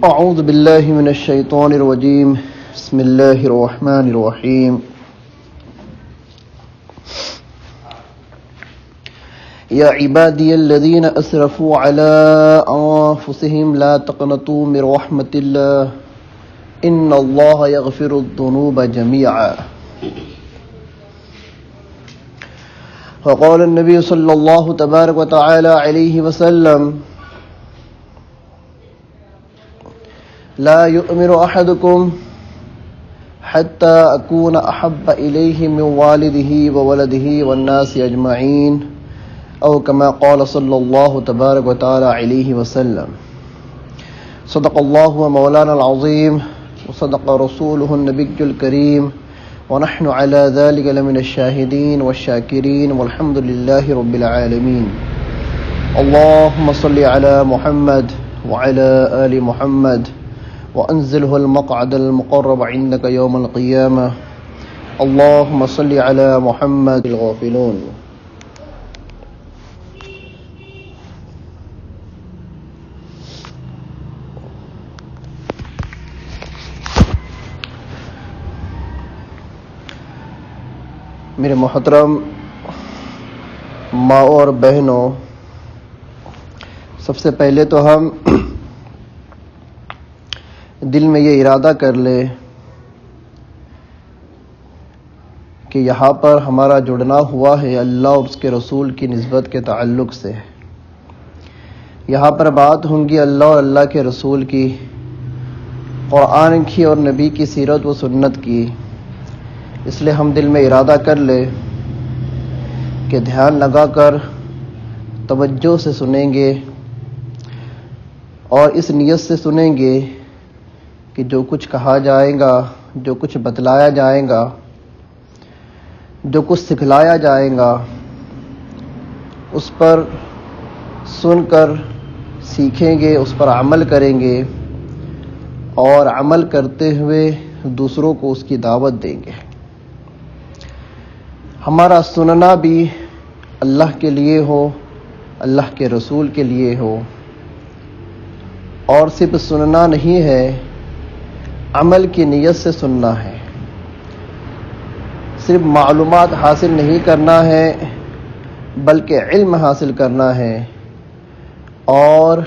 اعوذ باللہ من الشیطان الرجیم بسم اللہ الرحمن الرحیم یا عبادی الذین اسرفوا علی انفسهم لا تقنطوا من رحمت اللہ ان اللہ یغفر الذنوب جميعا وقال النبی صلی اللہ تبارک وتعالی علیہ وسلم لا يؤمن أحدكم حتى أكون أحب إليه من والده وولده والناس أجمعين أو كما قال صلى الله تبارك وتعالى عليه وسلم صدق الله مولانا العظيم وصدق رسوله النبي الكريم ونحن على ذلك لمن الشاهدين والشاكرين والحمد لله رب العالمين اللهم صل على محمد وعلى آل محمد وأنزله المقعد المقرب عندك يوم القيامة اللهم صل على محمد الغافلون میرے محترم ماں اور بہنوں، سب سے پہلے تو ہم دل میں یہ ارادہ کر لے کہ یہاں پر ہمارا جڑنا ہوا ہے اللہ اور اس کے رسول کی نسبت کے تعلق سے۔ یہاں پر بات ہوں گی اللہ اور اللہ کے رسول کی، قرآن کی اور نبی کی سیرت و سنت کی، اس لیے ہم دل میں ارادہ کر لے کہ دھیان لگا کر توجہ سے سنیں گے اور اس نیت سے سنیں گے کہ جو کچھ کہا جائے گا، جو کچھ بتلایا جائے گا، جو کچھ سکھلایا جائے گا، اس پر سن کر سیکھیں گے، اس پر عمل کریں گے اور عمل کرتے ہوئے دوسروں کو اس کی دعوت دیں گے۔ ہمارا سننا بھی اللہ کے لیے ہو، اللہ کے رسول کے لیے ہو، اور صرف سننا نہیں ہے، عمل کی نیت سے سننا ہے۔ صرف معلومات حاصل نہیں کرنا ہے بلکہ علم حاصل کرنا ہے، اور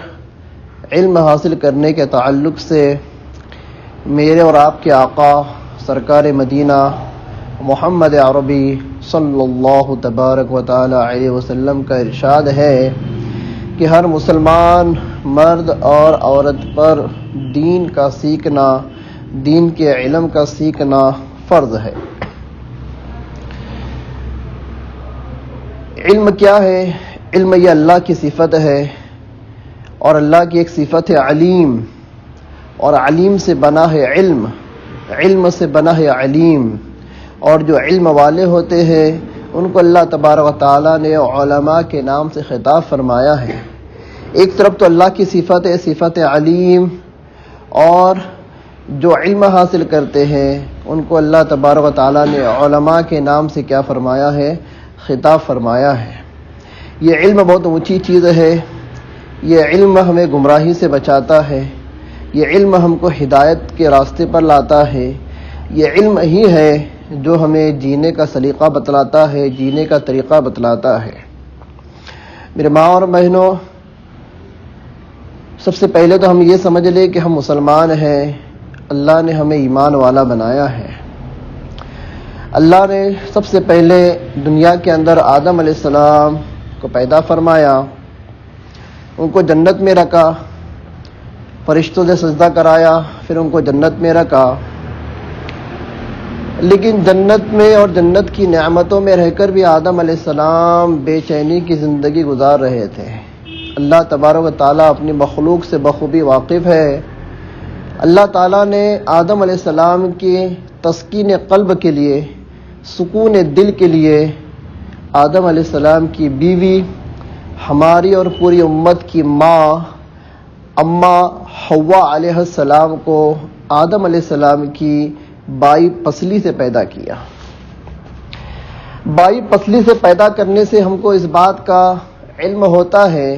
علم حاصل کرنے کے تعلق سے میرے اور آپ کے آقا سرکار مدینہ محمد عربی صلی اللہ تبارک و تعالی علیہ وسلم کا ارشاد ہے کہ ہر مسلمان مرد اور عورت پر دین کا سیکھنا، دین کے علم کا سیکھنا فرض ہے۔ علم کیا ہے؟ علم یہ اللہ کی صفت ہے، اور اللہ کی ایک صفت ہے علیم، اور علیم سے بنا ہے علم، علم سے بنا ہے علیم، اور جو علم والے ہوتے ہیں ان کو اللہ تبارک و تعالیٰ نے علماء کے نام سے خطاب فرمایا ہے۔ ایک طرف تو اللہ کی صفت ہے، صفت علیم، اور جو علم حاصل کرتے ہیں ان کو اللہ تبارک و تعالیٰ نے علماء کے نام سے کیا فرمایا ہے؟ خطاب فرمایا ہے۔ یہ علم بہت اونچی چیز ہے، یہ علم ہمیں گمراہی سے بچاتا ہے، یہ علم ہم کو ہدایت کے راستے پر لاتا ہے، یہ علم ہی ہے جو ہمیں جینے کا سلیقہ بتلاتا ہے، جینے کا طریقہ بتلاتا ہے۔ میرے ماں اور بہنوں، سب سے پہلے تو ہم یہ سمجھ لیں کہ ہم مسلمان ہیں، اللہ نے ہمیں ایمان والا بنایا ہے۔ اللہ نے سب سے پہلے دنیا کے اندر آدم علیہ السلام کو پیدا فرمایا، ان کو جنت میں رکھا، فرشتوں سے سجدہ کرایا، پھر ان کو جنت میں رکھا۔ لیکن جنت میں اور جنت کی نعمتوں میں رہ کر بھی آدم علیہ السلام بے چینی کی زندگی گزار رہے تھے۔ اللہ تبارک و تعالیٰ اپنی مخلوق سے بخوبی واقف ہے۔ اللہ تعالیٰ نے آدم علیہ السلام کی تسکین قلب کے لیے، سکون دل کے لیے آدم علیہ السلام کی بیوی، ہماری اور پوری امت کی ماں اماں حوا علیہ السلام کو آدم علیہ السلام کی بائی پسلی سے پیدا کیا۔ بائی پسلی سے پیدا کرنے سے ہم کو اس بات کا علم ہوتا ہے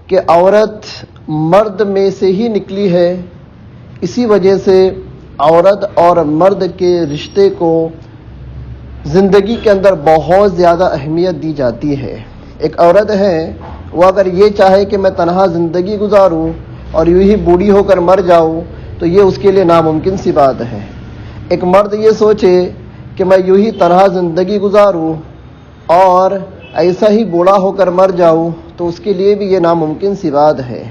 کہ عورت مرد میں سے ہی نکلی ہے. اسی وجہ سے عورت اور مرد کے رشتے کو زندگی کے اندر بہت زیادہ اہمیت دی جاتی ہے. ایک عورت ہے، وہ اگر یہ چاہے کہ میں تنہا زندگی گزاروں اور یوں ہی بوڑھی ہو کر مر جاؤں تو یہ اس کے لیے ناممکن سی بات ہے. ایک مرد یہ سوچے کہ میں یوں ہی تنہا زندگی گزاروں اور ایسا ہی بوڑھا ہو کر مر جاؤں تو اس کے لیے بھی یہ ناممکن سی بات ہے.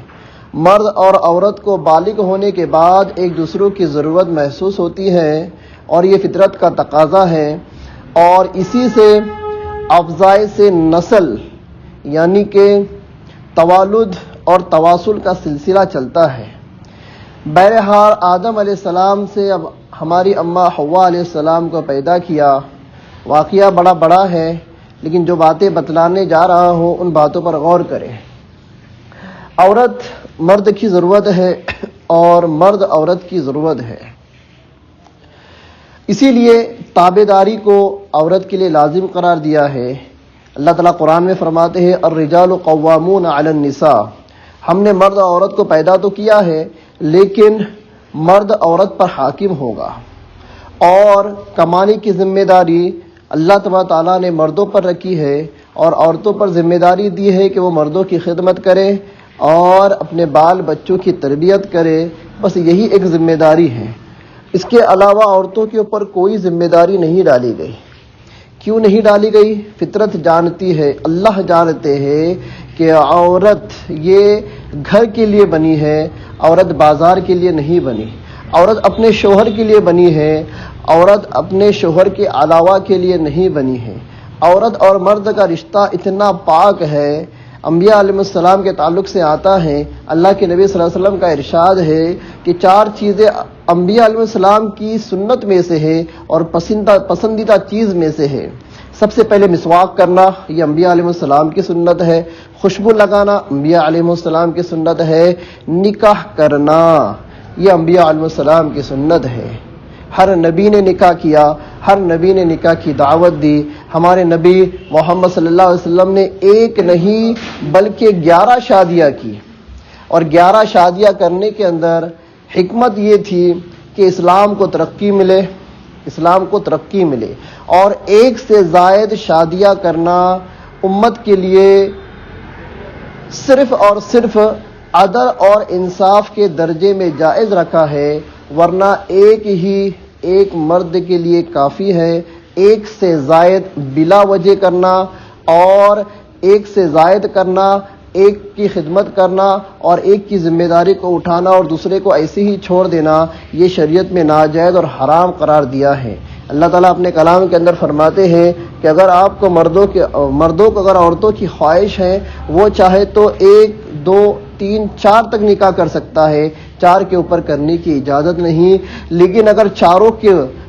مرد اور عورت کو بالغ ہونے کے بعد ایک دوسروں کی ضرورت محسوس ہوتی ہے اور یہ فطرت کا تقاضا ہے، اور اسی سے افزائش نسل یعنی کہ توالد اور تواصل کا سلسلہ چلتا ہے. بہرحال آدم علیہ السلام سے اب ہماری اماں حوا علیہ السلام کو پیدا کیا. واقعہ بڑا ہے، لیکن جو باتیں بتلانے جا رہا ہوں ان باتوں پر غور کریں. عورت مرد کی ضرورت ہے اور مرد عورت کی ضرورت ہے. اسی لیے تابعداری کو عورت کے لیے لازم قرار دیا ہے. اللہ تعالیٰ قرآن میں فرماتے ہیں الرجال قوامون علی النساء. ہم نے مرد اور عورت کو پیدا تو کیا ہے لیکن مرد عورت پر حاکم ہوگا، اور کمانے کی ذمہ داری اللہ تبارک تعالیٰ نے مردوں پر رکھی ہے اور عورتوں پر ذمہ داری دی ہے کہ وہ مردوں کی خدمت کرے اور اپنے بال بچوں کی تربیت کرے. بس یہی ایک ذمہ داری ہے. اس کے علاوہ عورتوں کے اوپر کوئی ذمہ داری نہیں ڈالی گئی. کیوں نہیں ڈالی گئی؟ فطرت جانتی ہے، اللہ جانتے ہیں کہ عورت یہ گھر کے لیے بنی ہے، عورت بازار کے لیے نہیں بنی. عورت اپنے شوہر کے لیے بنی ہے، عورت اپنے شوہر کے علاوہ کے لیے نہیں بنی ہے. عورت اور مرد کا رشتہ اتنا پاک ہے. انبیاء علیہ السلام کے تعلق سے آتا ہے، اللہ کے نبی صلی اللہ علیہ وسلم کا ارشاد ہے کہ 4 چیزیں انبیاء علیہ السلام کی سنت میں سے ہے اور پسندیدہ چیز میں سے ہے. سب سے پہلے مسواک کرنا، یہ انبیاء علیہ السلام کی سنت ہے. خوشبو لگانا انبیاء علیہ السلام کی سنت ہے. نکاح کرنا یہ انبیاء علیہ السلام کی سنت ہے. ہر نبی نے نکاح کیا، ہر نبی نے نکاح کی دعوت دی. ہمارے نبی محمد صلی اللہ علیہ وسلم نے ایک نہیں بلکہ 11 شادیاں کی، اور 11 شادیاں کرنے کے اندر حکمت یہ تھی کہ اسلام کو ترقی ملے، اور ایک سے زائد شادیاں کرنا امت کے لیے صرف اور صرف عدل اور انصاف کے درجے میں جائز رکھا ہے، ورنہ ایک مرد کے لیے کافی ہے. ایک سے زائد بلا وجہ کرنا اور ایک سے زائد کرنا، ایک کی خدمت کرنا اور ایک کی ذمہ داری کو اٹھانا اور دوسرے کو ایسے ہی چھوڑ دینا، یہ شریعت میں ناجائز اور حرام قرار دیا ہے. اللہ تعالیٰ اپنے کلام کے اندر فرماتے ہیں کہ اگر آپ کو مردوں کو اگر عورتوں کی خواہش ہے، وہ چاہے تو 1 2 3 4 تک نکاح کر سکتا ہے، 4 کے اوپر کرنے کی اجازت نہیں. لیکن اگر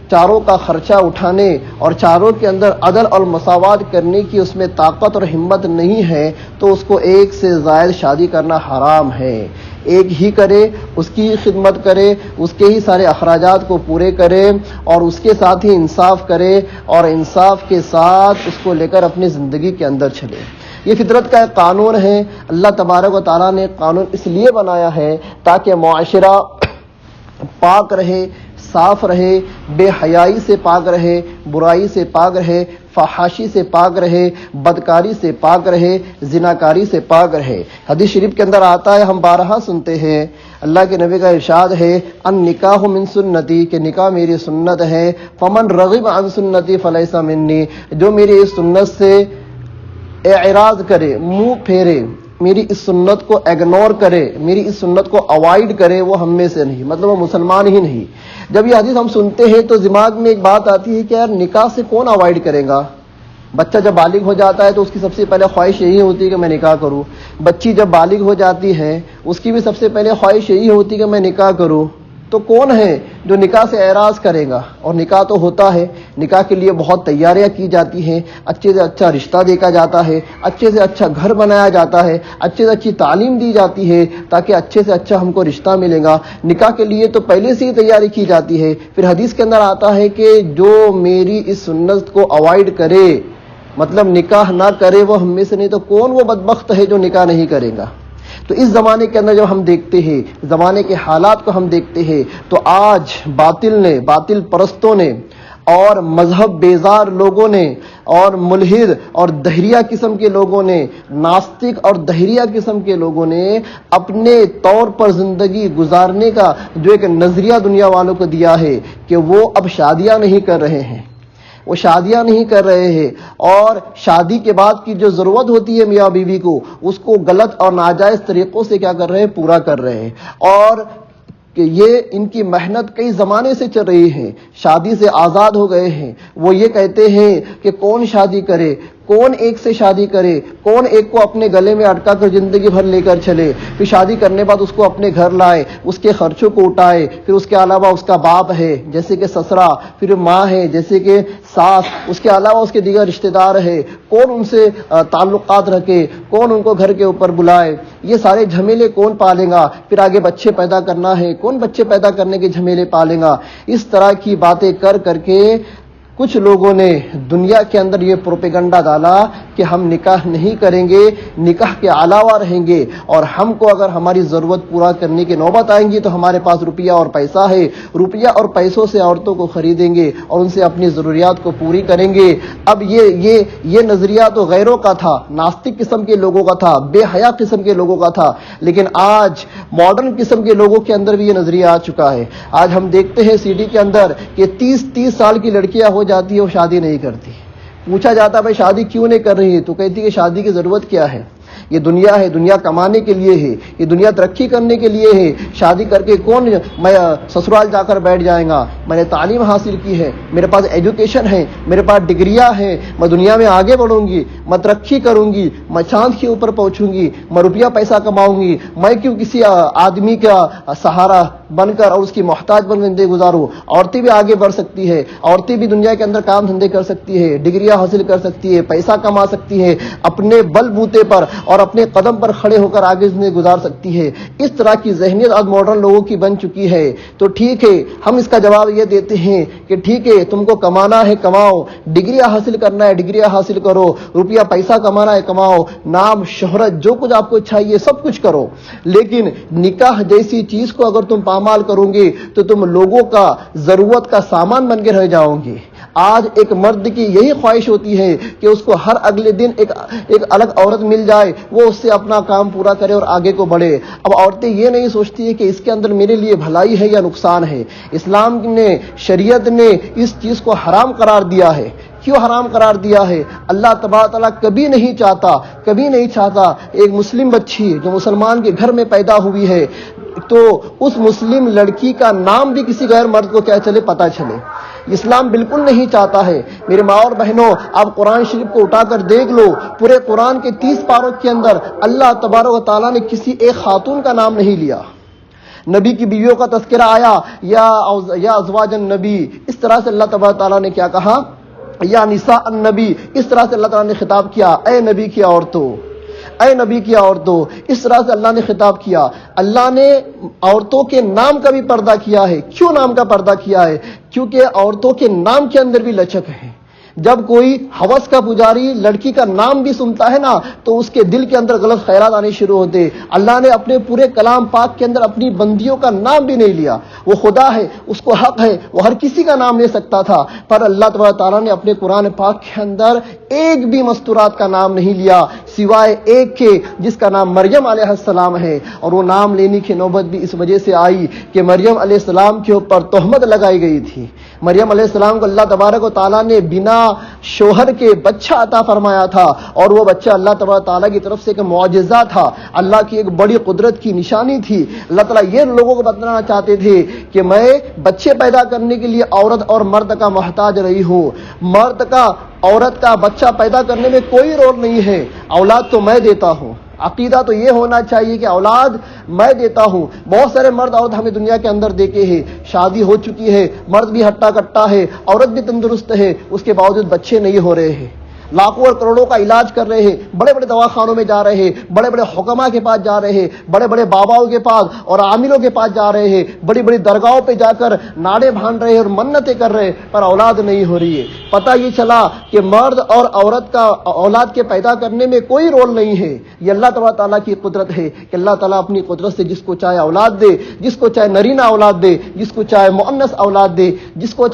چاروں کا خرچہ اٹھانے اور چاروں کے اندر عدل اور مساوات کرنے کی اس میں طاقت اور ہمت نہیں ہے تو اس کو ایک سے زائد شادی کرنا حرام ہے. ایک ہی کرے، اس کی خدمت کرے، اس کے ہی سارے اخراجات کو پورے کرے اور اس کے ساتھ ہی انصاف کرے اور انصاف کے ساتھ اس کو لے کر اپنی زندگی کے اندر چلے. یہ فطرت کا ایک قانون ہے. اللہ تبارک و تعالیٰ نے قانون اس لیے بنایا ہے تاکہ معاشرہ پاک رہے، صاف رہے، بے حیائی سے پاک رہے، برائی سے پاک رہے، فحاشی سے پاک رہے، بدکاری سے پاک رہے، زناکاری سے پاک رہے. حدیث شریف کے اندر آتا ہے، ہم بارہا سنتے ہیں، اللہ کے نبی کا ارشاد ہے النکاح من سنتی، کہ نکاح میری سنت ہے. فمن رغب عن سنتی فلیس منی، جو میری اس سنت سے اعراض کرے، منہ پھیرے، میری اس سنت کو اگنور کرے، میری اس سنت کو اوائڈ کرے، وہ ہم میں سے نہیں، مطلب وہ مسلمان ہی نہیں. جب یہ حدیث ہم سنتے ہیں تو دماغ میں ایک بات آتی ہے کہ یار نکاح سے کون اوائڈ کرے گا؟ بچہ جب بالغ ہو جاتا ہے تو اس کی سب سے پہلے خواہش یہی ہوتی ہے کہ میں نکاح کروں. بچی جب بالغ ہو جاتی ہے اس کی بھی سب سے پہلے خواہش یہی ہوتی ہے کہ میں نکاح کروں. تو کون ہے جو نکاح سے اعراض کرے گا؟ اور نکاح تو ہوتا ہے، نکاح کے لیے بہت تیاریاں کی جاتی ہیں، اچھے سے اچھا رشتہ دیکھا جاتا ہے، اچھے سے اچھا گھر بنایا جاتا ہے، اچھے سے اچھی تعلیم دی جاتی ہے تاکہ اچھے سے اچھا ہم کو رشتہ ملے گا۔ نکاح کے لیے تو پہلے سے ہی تیاری کی جاتی ہے۔ پھر حدیث کے اندر آتا ہے کہ جو میری اس سنت کو اوائڈ کرے، مطلب نکاح نہ کرے، وہ ہم میں سے نہیں، تو کون وہ بدبخت ہے جو نکاح نہیں کرے گا؟ تو اس زمانے کے اندر جب ہم دیکھتے ہیں، زمانے کے حالات کو ہم دیکھتے ہیں، تو آج باطل پرستوں نے اور مذہب بیزار لوگوں نے اور ملحد اور دہریہ قسم کے لوگوں نے، ناستک اور دہریہ قسم کے لوگوں نے اپنے طور پر زندگی گزارنے کا جو ایک نظریہ دنیا والوں کو دیا ہے کہ وہ اب شادیاں نہیں کر رہے ہیں، وہ شادیاں نہیں کر رہے ہیں، اور شادی کے بعد کی جو ضرورت ہوتی ہے میاں بیوی کو، اس کو غلط اور ناجائز طریقوں سے کیا کر رہے ہیں؟ پورا کر رہے ہیں۔ اور کہ یہ ان کی محنت کئی زمانے سے چل رہی ہے، شادی سے آزاد ہو گئے ہیں۔ وہ یہ کہتے ہیں کہ کون شادی کرے، کون ایک سے شادی کرے، کون ایک کو اپنے گلے میں اٹکا کر زندگی بھر لے کر چلے، پھر شادی کرنے بعد اس کو اپنے گھر لائے، اس کے خرچوں کو اٹھائے، پھر اس کے علاوہ اس کا باپ ہے جیسے کہ سسرا، پھر ماں ہے جیسے کہ ساس، اس کے علاوہ اس کے دیگر رشتہ دار ہے، کون ان سے تعلقات رکھے، کون ان کو گھر کے اوپر بلائے، یہ سارے جھمیلے کون پالے گا؟ پھر آگے بچے پیدا کرنا ہے، کون بچے پیدا کرنے کے جھمیلے پالے گا؟ اس طرح کی باتیں کر کر کے کچھ لوگوں نے دنیا کے اندر یہ پروپیگنڈا ڈالا کہ ہم نکاح نہیں کریں گے، نکاح کے علاوہ رہیں گے، اور ہم کو اگر ہماری ضرورت پورا کرنے کی نوبت آئیں گی تو ہمارے پاس روپیہ اور پیسہ ہے، روپیہ اور پیسوں سے عورتوں کو خریدیں گے اور ان سے اپنی ضروریات کو پوری کریں گے۔ اب یہ نظریہ تو غیروں کا تھا، ناستک قسم کے لوگوں کا تھا، بے حیا قسم کے لوگوں کا تھا، لیکن آج ماڈرن قسم کے لوگوں کے اندر بھی یہ نظریہ آ چکا ہے۔ آج ہم دیکھتے ہیں سٹی کے اندر کہ 30 سال کی لڑکیاں ہو جاتی ہے، وہ شادی نہیں کرتی۔ پوچھا جاتا ہے بھائی شادی کیوں نہیں کر رہی ہے، تو کہتی ہے کہ شادی کی ضرورت کیا ہے؟ یہ دنیا ہے، دنیا کمانے کے لیے ہے، یہ دنیا ترقی کرنے کے لیے ہے۔ شادی کر کے کون میں سسرال جا کر بیٹھ جائے گا؟ میں نے تعلیم حاصل کی ہے، میرے پاس ایجوکیشن ہے، میرے پاس ڈگریاں ہیں، میں دنیا میں آگے بڑھوں گی، میں ترقی کروں گی، میں چاند کے اوپر پہنچوں گی، میں روپیہ پیسہ کماؤں گی، میں کیوں کسی آدمی کا سہارا بن کر اور اس کی محتاج بن زندگی گزاروں؟ عورتیں بھی آگے بڑھ سکتی ہے، عورتیں بھی دنیا کے اندر کام دھندے کر سکتی ہے، ڈگریاں حاصل کر سکتی ہے، پیسہ کما سکتی ہے، اپنے بل بوتے پر اور اپنے قدم پر کھڑے ہو کر آگے زندگی گزار سکتی ہے۔ اس طرح کی ذہنیت آج ماڈرن لوگوں کی بن چکی ہے۔ تو ٹھیک ہے، ہم اس کا جواب یہ دیتے ہیں کہ ٹھیک ہے، تم کو کمانا ہے کماؤ، ڈگریاں حاصل کرنا ہے ڈگریاں حاصل کرو، روپیہ پیسہ کمانا ہے کماؤ، نام شہرت جو کچھ آپ کو چاہیے سب کچھ کرو، لیکن نکاح جیسی چیز کو اگر تم پامال کرو گے تو تم لوگوں کا ضرورت کا سامان بن کے رہ جاؤ گے۔ آج ایک مرد کی یہی خواہش ہوتی ہے کہ اس کو ہر اگلے دن ایک الگ عورت مل جائے، وہ اس سے اپنا کام پورا کرے اور آگے کو بڑھے۔ اب عورتیں یہ نہیں سوچتی ہے کہ اس کے اندر میرے لیے بھلائی ہے یا نقصان ہے۔ اسلام نے، شریعت نے اس چیز کو حرام قرار دیا ہے۔ کیوں حرام قرار دیا ہے؟ اللہ تبارک تعالیٰ کبھی نہیں چاہتا ایک مسلم بچی جو مسلمان کے گھر میں پیدا ہوئی ہے تو اس مسلم لڑکی کا نام بھی کسی غیر مرد کو کیا چلے، پتہ چلے۔ اسلام بالکل نہیں چاہتا ہے۔ میرے ماں اور بہنوں، آپ قرآن شریف کو اٹھا کر دیکھ لو، پورے قرآن کے 30 پاروں کے اندر اللہ تبارک و تعالیٰ نے کسی ایک خاتون کا نام نہیں لیا۔ نبی کی بیویوں کا تذکرہ آیا، یا ازواج النبی، اس طرح سے اللہ تبارک و تعالیٰ نے کیا کہا؟ یا نساء النبی، اس طرح سے اللہ تعالیٰ نے خطاب کیا، اے نبی کی عورتوں، اے نبی کی عورتوں، اس طرح سے اللہ نے خطاب کیا۔ اللہ نے عورتوں کے نام کا بھی پردہ کیا ہے۔ کیوں نام کا پردہ کیا ہے؟ کیونکہ عورتوں کے نام کے اندر بھی لچک ہے۔ جب کوئی ہوس کا پجاری لڑکی کا نام بھی سنتا ہے نا تو اس کے دل کے اندر غلط خیالات آنے شروع ہوتے۔ اللہ نے اپنے پورے کلام پاک کے اندر اپنی بندیوں کا نام بھی نہیں لیا۔ وہ خدا ہے، اس کو حق ہے، وہ ہر کسی کا نام لے سکتا تھا، پر اللہ تبارک تعالیٰ نے اپنے قرآن پاک کے اندر ایک بھی مستورات کا نام نہیں لیا سوائے ایک کے جس کا نام مریم علیہ السلام ہے۔ اور وہ نام لینے کی نوبت بھی اس وجہ سے آئی کہ مریم علیہ السلام کے اوپر تہمت لگائی گئی تھی۔ مریم علیہ السلام کو اللہ تبارک و تعالیٰ نے بنا شوہر کے بچہ عطا فرمایا تھا، اور وہ بچہ اللہ تبارک تعالیٰ کی طرف سے ایک معجزہ تھا، اللہ کی ایک بڑی قدرت کی نشانی تھی۔ اللہ تعالیٰ یہ لوگوں کو بتانا چاہتے تھے کہ میں بچے پیدا کرنے کے لیے عورت اور مرد کا محتاج رہی ہوں، مرد کا عورت کا بچہ پیدا کرنے میں کوئی رول نہیں ہے، اولاد تو میں دیتا ہوں، عقیدہ تو یہ ہونا چاہیے کہ اولاد میں دیتا ہوں. بہت سارے مرد عورت ہمیں دنیا کے اندر دیکھے ہیں, شادی ہو چکی ہے, مرد بھی ہٹا کٹا ہے, عورت بھی تندرست ہے, اس کے باوجود بچے نہیں ہو رہے ہیں. لاکھوں اور کروڑوں کا علاج کر رہے ہیں, بڑے بڑے دواخانوں میں جا رہے ہیں, بڑے بڑے حکما کے پاس جا رہے ہیں, بڑے بڑے باباؤں کے پاس اور عاملوں کے پاس جا رہے ہیں, بڑی بڑی درگاہوں پہ جا کر نعرے بھان رہے ہیں اور منتیں کر رہے ہیں, پر اولاد نہیں ہو رہی ہے. پتہ یہ چلا کہ مرد اور عورت کا اولاد کے پیدا کرنے میں کوئی رول نہیں ہے. یہ اللہ تبارک تعالیٰ کی قدرت ہے کہ اللہ تعالیٰ اپنی قدرت سے جس کو چاہے اولاد دے, جس کو چاہے نرینہ اولاد دے, جس کو چاہے مؤنث اولاد دے, جس کو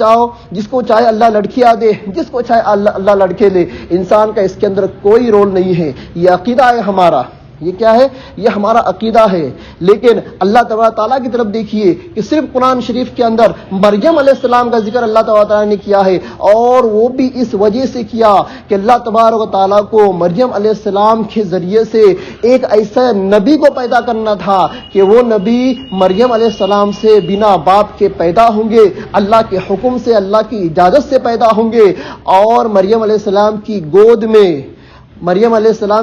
چاہے اللہ لڑکیاں دے, جس کو چاہے اللہ لڑکے دے. انسان کا اس کے اندر کوئی رول نہیں ہے. یہ عقیدہ ہے ہمارا. یہ کیا ہے؟ یہ ہمارا عقیدہ ہے. لیکن اللہ تبارک تعالیٰ کی طرف دیکھیے کہ صرف قرآن شریف کے اندر مریم علیہ السلام کا ذکر اللہ تبارک تعالیٰ نے کیا ہے, اور وہ بھی اس وجہ سے کیا کہ اللہ تبارک تعالیٰ کو مریم علیہ السلام کے ذریعے سے ایک ایسا نبی کو پیدا کرنا تھا کہ وہ نبی مریم علیہ السلام سے بنا باپ کے پیدا ہوں گے, اللہ کے حکم سے, اللہ کی اجازت سے پیدا ہوں گے, اور مریم علیہ السلام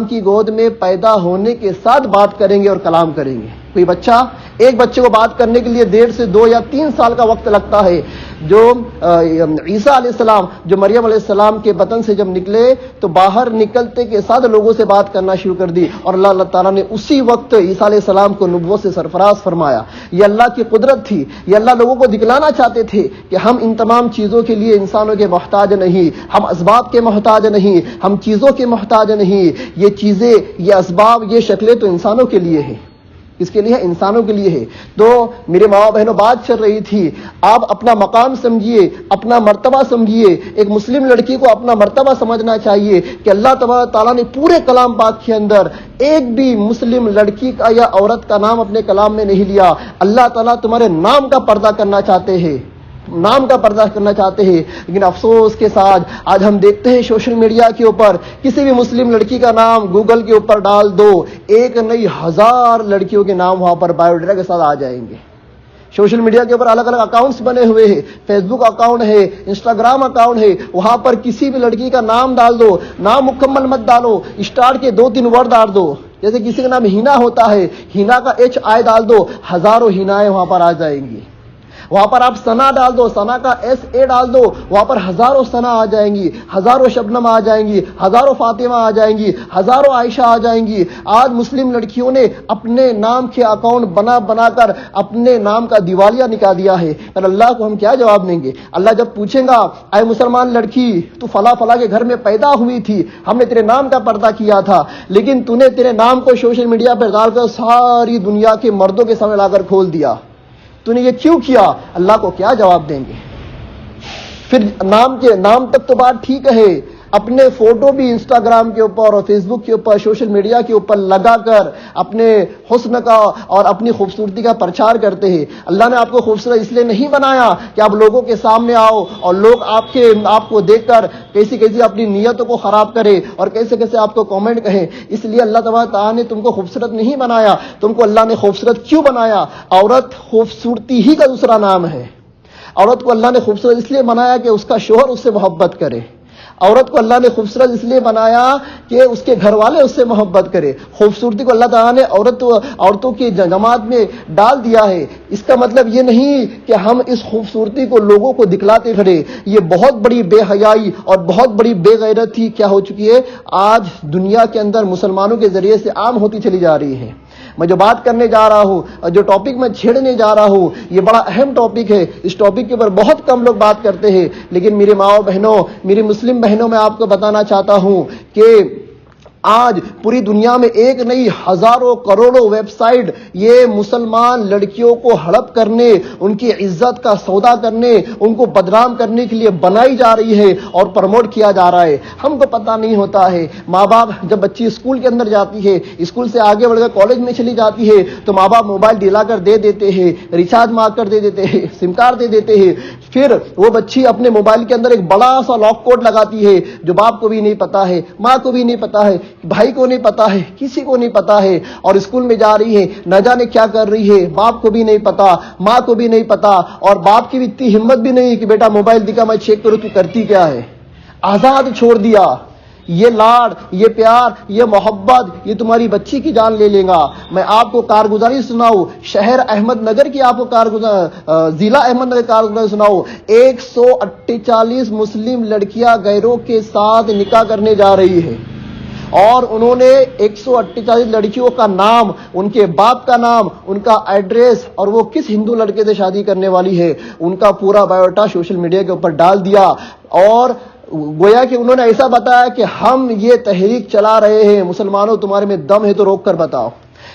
کی گود میں پیدا ہونے کے ساتھ بات کریں گے اور کلام کریں گے. کوئی بچہ, ایک بچے کو بات کرنے کے لیے 1.5 سے 2 یا 3 سال کا وقت لگتا ہے. جو عیسیٰ علیہ السلام جو مریم علیہ السلام کے بطن سے جب نکلے تو باہر نکلتے کے ساتھ لوگوں سے بات کرنا شروع کر دی, اور اللہ تعالیٰ نے اسی وقت عیسیٰ علیہ السلام کو نبوت سے سرفراز فرمایا. یہ اللہ کی قدرت تھی. یہ اللہ لوگوں کو دکھلانا چاہتے تھے کہ ہم ان تمام چیزوں کے لیے انسانوں کے محتاج نہیں, ہم اسباب کے محتاج نہیں, ہم چیزوں کے محتاج نہیں. یہ چیزیں, یہ اسباب, یہ شکلیں تو انسانوں کے لیے ہیں. کس کے لیے؟ انسانوں کے لیے ہے. تو میرے ماں بہنوں, بات چل رہی تھی, آپ اپنا مقام سمجھیے, اپنا مرتبہ سمجھیے. ایک مسلم لڑکی کو اپنا مرتبہ سمجھنا چاہیے کہ اللہ تبارک تعالیٰ نے پورے کلام پاک کے اندر ایک بھی مسلم لڑکی کا یا عورت کا نام اپنے کلام میں نہیں لیا. اللہ تعالیٰ تمہارے نام کا پردہ کرنا چاہتے ہیں, لیکن افسوس کے ساتھ آج ہم دیکھتے ہیں سوشل میڈیا کے اوپر کسی بھی مسلم لڑکی کا نام گوگل کے اوپر ڈال دو, ایک نہیں 1000 لڑکیوں کے نام وہاں پر بایو ڈیٹا کے ساتھ آ جائیں گے. سوشل میڈیا کے اوپر الگ الگ اکاؤنٹس بنے ہوئے ہیں, فیس بک اکاؤنٹ ہے, انسٹاگرام اکاؤنٹ ہے, وہاں پر کسی بھی لڑکی کا نام ڈال دو. نام مکمل مت ڈالو, اسٹارٹ کے 2-3 ورڈ ڈال دو. جیسے کسی کا نام ہینا ہوتا ہے, ہینا کا HI ڈال دو, 1000 ہینائیں وہاں پر آ جائیں گی. وہاں پر آپ ثنا ڈال دو, ثنا کا SA ڈال دو, وہاں پر 1000 ثنا آ جائیں گی, 1000 شبنم آ جائیں گی, 1000 فاطمہ آ جائیں گی, 1000 عائشہ آ جائیں گی. آج مسلم لڑکیوں نے اپنے نام کے اکاؤنٹ بنا کر اپنے نام کا دیوالیہ نکال دیا ہے. پر اللہ کو ہم کیا جواب دیں گے؟ اللہ جب پوچھیں گا, اے مسلمان لڑکی, تو فلاں کے گھر میں پیدا ہوئی تھی, ہم نے تیرے نام کا پردہ کیا تھا, لیکن تو نے تیرے نام کو سوشل میڈیا پر ڈال کر ساری دنیا کے مردوں کے سامنے لا کر کھول دیا. تو نے یہ کیوں کیا؟ اللہ کو کیا جواب دیں گے؟ پھر نام تک تو بات ٹھیک ہے, اپنے فوٹو بھی انسٹاگرام کے اوپر اور فیس بک کے اوپر, سوشل میڈیا کے اوپر لگا کر اپنے حسن کا اور اپنی خوبصورتی کا پرچار کرتے ہیں. اللہ نے آپ کو خوبصورت اس لیے نہیں بنایا کہ آپ لوگوں کے سامنے آؤ اور لوگ آپ کو دیکھ کر کیسی اپنی نیتوں کو خراب کرے اور کیسے آپ کو کامنٹ کہیں. اس لیے اللہ تبارک تعالیٰ نے تم کو خوبصورت نہیں بنایا. تم کو اللہ نے خوبصورت کیوں بنایا؟ عورت خوبصورتی ہی کا دوسرا نام ہے. عورت کو اللہ نے خوبصورت اس لیے بنایا کہ اس کا شوہر اس سے محبت کرے. عورت کو اللہ نے خوبصورت اس لیے بنایا کہ اس کے گھر والے اس سے محبت کرے. خوبصورتی کو اللہ تعالیٰ نے عورتوں کی جماعت میں ڈال دیا ہے. اس کا مطلب یہ نہیں کہ ہم اس خوبصورتی کو لوگوں کو دکھلاتے پھرے. یہ بہت بڑی بے حیائی اور بہت بڑی بے غیرتی کیا ہو چکی ہے, آج دنیا کے اندر مسلمانوں کے ذریعے سے عام ہوتی چلی جا رہی ہے. میں جو بات کرنے جا رہا ہوں اور جو ٹاپک میں چھیڑنے جا رہا ہوں, یہ بڑا اہم ٹاپک ہے. اس ٹاپک کے اوپر بہت کم لوگ بات کرتے ہیں, لیکن میرے ماؤں بہنوں, میری مسلم بہنوں, میں آپ کو بتانا چاہتا ہوں کہ آج پوری دنیا میں ایک نہیں 1000 کروڑوں ویب سائٹ یہ مسلمان لڑکیوں کو ہڑپ کرنے, ان کی عزت کا سودا کرنے, ان کو بدنام کرنے کے لیے بنائی جا رہی ہے اور پروموٹ کیا جا رہا ہے. ہم کو پتہ نہیں ہوتا ہے. ماں باپ جب بچی اسکول کے اندر جاتی ہے, اسکول سے آگے بڑھ کر کالج میں چلی جاتی ہے, تو ماں باپ موبائل دلا کر دے دیتے ہیں, ریچارج مار کر دے دیتے ہیں, سم کارڈ دے دیتے ہیں. پھر وہ بچی اپنے موبائل کے اندر ایک بڑا سا لاک کوڈ لگاتی ہے جو باپ کو بھی نہیں پتا ہے, ماں کو بھی نہیں پتا ہے, بھائی کو نہیں پتا ہے, کسی کو نہیں پتا ہے, اور اسکول میں جا رہی ہے, نہ جانے کیا کر رہی ہے. باپ کو بھی نہیں پتا, ماں کو بھی نہیں پتا, اور باپ کی بھی اتنی ہمت بھی نہیں کہ بیٹا موبائل دکھا میں چیک کروں تو کرتی کیا ہے. آزاد چھوڑ دیا. یہ لاڈ، یہ پیار، یہ محبت، یہ تمہاری بچی کی جان لے لے گا۔ میں آپ کو کارگزاری سناؤں، شہر احمد نگر کی آپ کو ضلع احمد نگر کارگزاری سناؤں، 148 مسلم لڑکیاں غیروں کے ساتھ نکاح کرنے جا رہی ہے، اور انہوں نے 148 لڑکیوں کا نام، ان کے باپ کا نام، ان کا ایڈریس، اور وہ کس ہندو لڑکے سے شادی کرنے والی ہے، ان کا پورا بایوڈاٹا سوشل میڈیا کے اوپر ڈال دیا، اور گویا کہ انہوں نے ایسا بتایا کہ ہم یہ تحریک چلا رہے ہیں، مسلمانوں تمہارے میں دم ہے تو روک کر بتاؤ،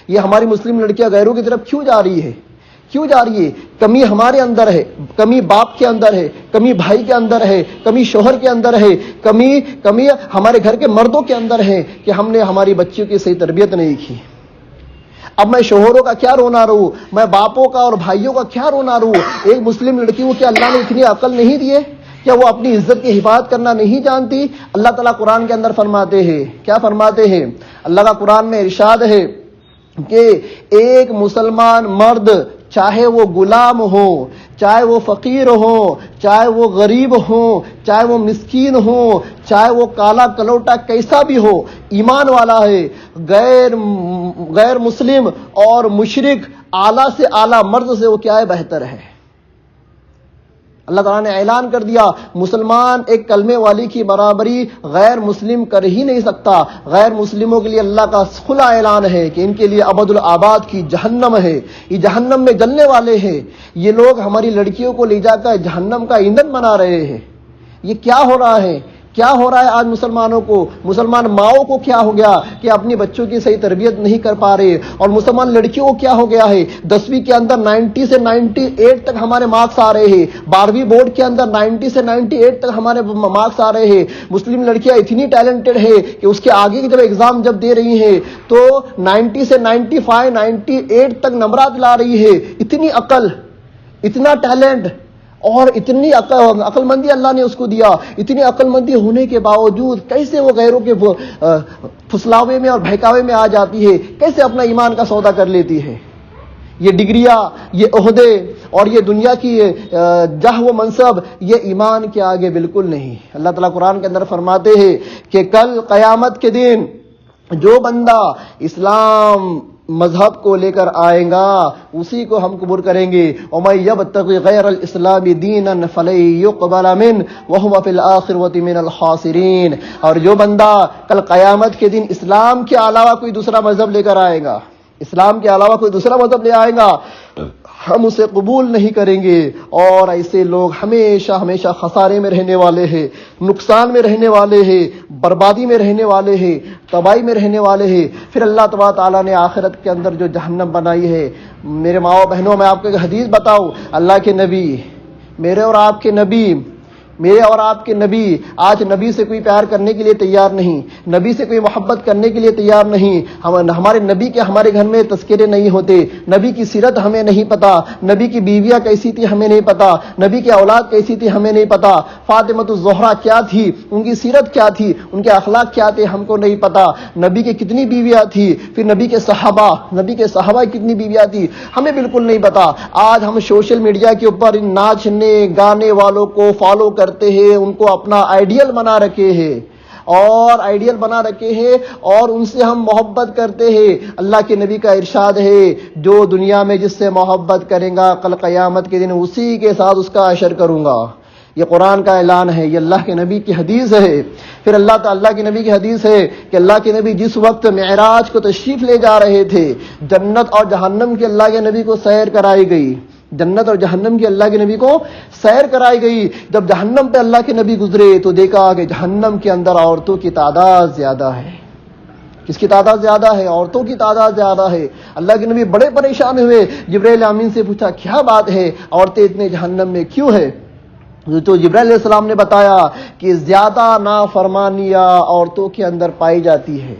یہ ہماری مسلم لڑکیاں غیروں کی طرف کیوں جا رہی ہے؟ کیوں جا رہی ہے؟ کمی ہمارے اندر ہے، کمی باپ کے اندر ہے، کمی بھائی کے اندر ہے، کمی شوہر کے اندر ہے، کمی ہمارے گھر کے مردوں کے اندر ہے کہ ہم نے ہماری بچیوں کی صحیح تربیت نہیں کی۔ اب میں شوہروں کا کیا رونا رہوں، میں باپوں کا اور بھائیوں کا کیا رونا رہوں؟ ایک مسلم لڑکی کو کیا اللہ نے اتنی عقل نہیں دی ہے؟ کیا وہ اپنی عزت کی حفاظت کرنا نہیں جانتی؟ اللہ تعالیٰ قرآن کے اندر فرماتے ہیں، کیا فرماتے ہیں؟ اللہ کا قرآن میں ارشاد ہے کہ ایک مسلمان مرد، چاہے وہ غلام ہو، چاہے وہ فقیر ہو، چاہے وہ غریب ہو، چاہے وہ مسکین ہو، چاہے وہ کالا کلوٹا کیسا بھی ہو، ایمان والا ہے، غیر مسلم اور مشرک اعلیٰ سے اعلیٰ مرد سے وہ کیا ہے؟ بہتر ہے۔ اللہ تعالیٰ نے اعلان کر دیا، مسلمان ایک کلمے والی کی برابری غیر مسلم کر ہی نہیں سکتا۔ غیر مسلموں کے لیے اللہ کا کھلا اعلان ہے کہ ان کے لیے ابد الآباد کی جہنم ہے، یہ جہنم میں جلنے والے ہیں۔ یہ لوگ ہماری لڑکیوں کو لے جا کر جہنم کا ایندھن بنا رہے ہیں۔ یہ کیا ہو رہا ہے؟ کیا ہو رہا ہے آج مسلمانوں کو؟ مسلمان ماؤں کو کیا ہو گیا کہ اپنی بچوں کی صحیح تربیت نہیں کر پا رہے، اور مسلمان لڑکیوں کو کیا ہو گیا ہے؟ 10ویں کے اندر 90 سے 98 تک ہمارے مارکس آ رہے ہیں، 12ویں بورڈ کے اندر 90 سے 98 تک ہمارے مارکس آ رہے ہیں۔ مسلم لڑکیاں اتنی ٹیلنٹڈ ہے کہ اس کے آگے کی جب ایگزام جب دے رہی ہیں تو 90 سے 95 98 تک نمبرات لا رہی ہے۔ اتنی عقل، اتنا ٹیلنٹ اور اتنی عقل مندی اللہ نے اس کو دیا، اتنی عقل مندی ہونے کے باوجود کیسے وہ غیروں کے پھسلاوے میں اور بہکاوے میں آ جاتی ہے؟ کیسے اپنا ایمان کا سودا کر لیتی ہے؟ یہ ڈگریاں، یہ عہدے اور یہ دنیا کی جاہ و منصب، یہ ایمان کے آگے بالکل نہیں۔ اللہ تعالیٰ قرآن کے اندر فرماتے ہیں کہ کل قیامت کے دن جو بندہ اسلام مذہب کو لے کر آئے گا اسی کو ہم قبول کریں گے۔ وَمَن يَبْتَغِ غَيْرَ الْإِسْلَامِ دِينًا فَلَن يُقْبَلَ مِنْهُ وَهُوَ فِي الْآخِرَةِ مِنَ الْخَاسِرِينَ۔ اور جو بندہ کل قیامت کے دن اسلام کے علاوہ کوئی دوسرا مذہب لے کر آئے گا، اسلام کے علاوہ کوئی دوسرا مذہب لے آئے گا، ہم اسے قبول نہیں کریں گے، اور ایسے لوگ ہمیشہ ہمیشہ خسارے میں رہنے والے ہیں، نقصان میں رہنے والے ہیں، بربادی میں رہنے والے ہیں، تباہی میں رہنے والے ہیں۔ پھر اللہ تبارک تعالیٰ نے آخرت کے اندر جو جہنم بنائی ہے، میرے ماؤں بہنوں، میں آپ کو ایک حدیث بتاؤں، اللہ کے نبی، میرے اور آپ کے نبی، میرے اور آپ کے نبی آج نبی سے کوئی پیار کرنے کے لیے تیار نہیں، نبی سے کوئی محبت کرنے کے لیے تیار نہیں۔ ہمارے نبی کے ہمارے گھر میں تذکرے نہیں ہوتے، نبی کی سیرت ہمیں نہیں پتا، نبی کی بیویاں کیسی تھی ہمیں نہیں پتا، نبی کی اولاد کیسی تھی ہمیں نہیں پتا، فاطمۃ الزہرا کیا تھی، ان کی سیرت کیا تھی، ان کے اخلاق کیا تھے ہم کو نہیں پتا، نبی کے کتنی بیویاں تھی، پھر نبی کے صحابہ کتنی بیویاں تھی ہمیں بالکل نہیں پتا۔ آج ہم سوشل میڈیا کے اوپر ان ناچنے گانے والوں کو فالو کرتے ہیں، ان کو اپنا آئیڈیل بنا رکھے ہیں اور ان سے ہم محبت کرتے ہیں۔ اللہ کے نبی کا ارشاد ہے، جو دنیا میں جس سے محبت کرے گا کل قیامت کے دن اسی کے ساتھ اس کا عشر کروں گا۔ یہ قرآن کا اعلان ہے، یہ اللہ کے نبی کی حدیث ہے۔ پھر اللہ کے نبی کی حدیث ہے کہ اللہ کے نبی جس وقت معراج کو تشریف لے جا رہے تھے، جنت اور جہنم کی اللہ کے نبی کو سیر کرائی گئی، جنت اور جہنم کی اللہ کے نبی کو سیر کرائی گئی۔ جب جہنم پہ اللہ کے نبی گزرے تو دیکھا کہ جہنم کے اندر عورتوں کی تعداد زیادہ ہے۔ کس کی تعداد زیادہ ہے؟ عورتوں کی تعداد زیادہ ہے۔ اللہ کے نبی بڑے پریشان ہوئے، جبرائیل امین سے پوچھا کیا بات ہے، عورتیں اتنے جہنم میں کیوں ہے؟ تو جبرائیل علیہ السلام نے بتایا کہ زیادہ نافرمانیاں عورتوں کے اندر پائی جاتی ہے،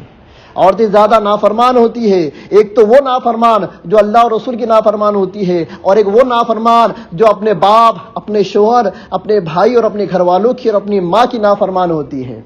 عورتیں زیادہ نافرمان ہوتی ہے۔ ایک تو وہ نافرمان جو اللہ اور رسول کی نافرمان ہوتی ہے، اور ایک وہ نافرمان جو اپنے باپ، اپنے شوہر، اپنے بھائی اور اپنے گھر والوں کی اور اپنی ماں کی نافرمان ہوتی ہے۔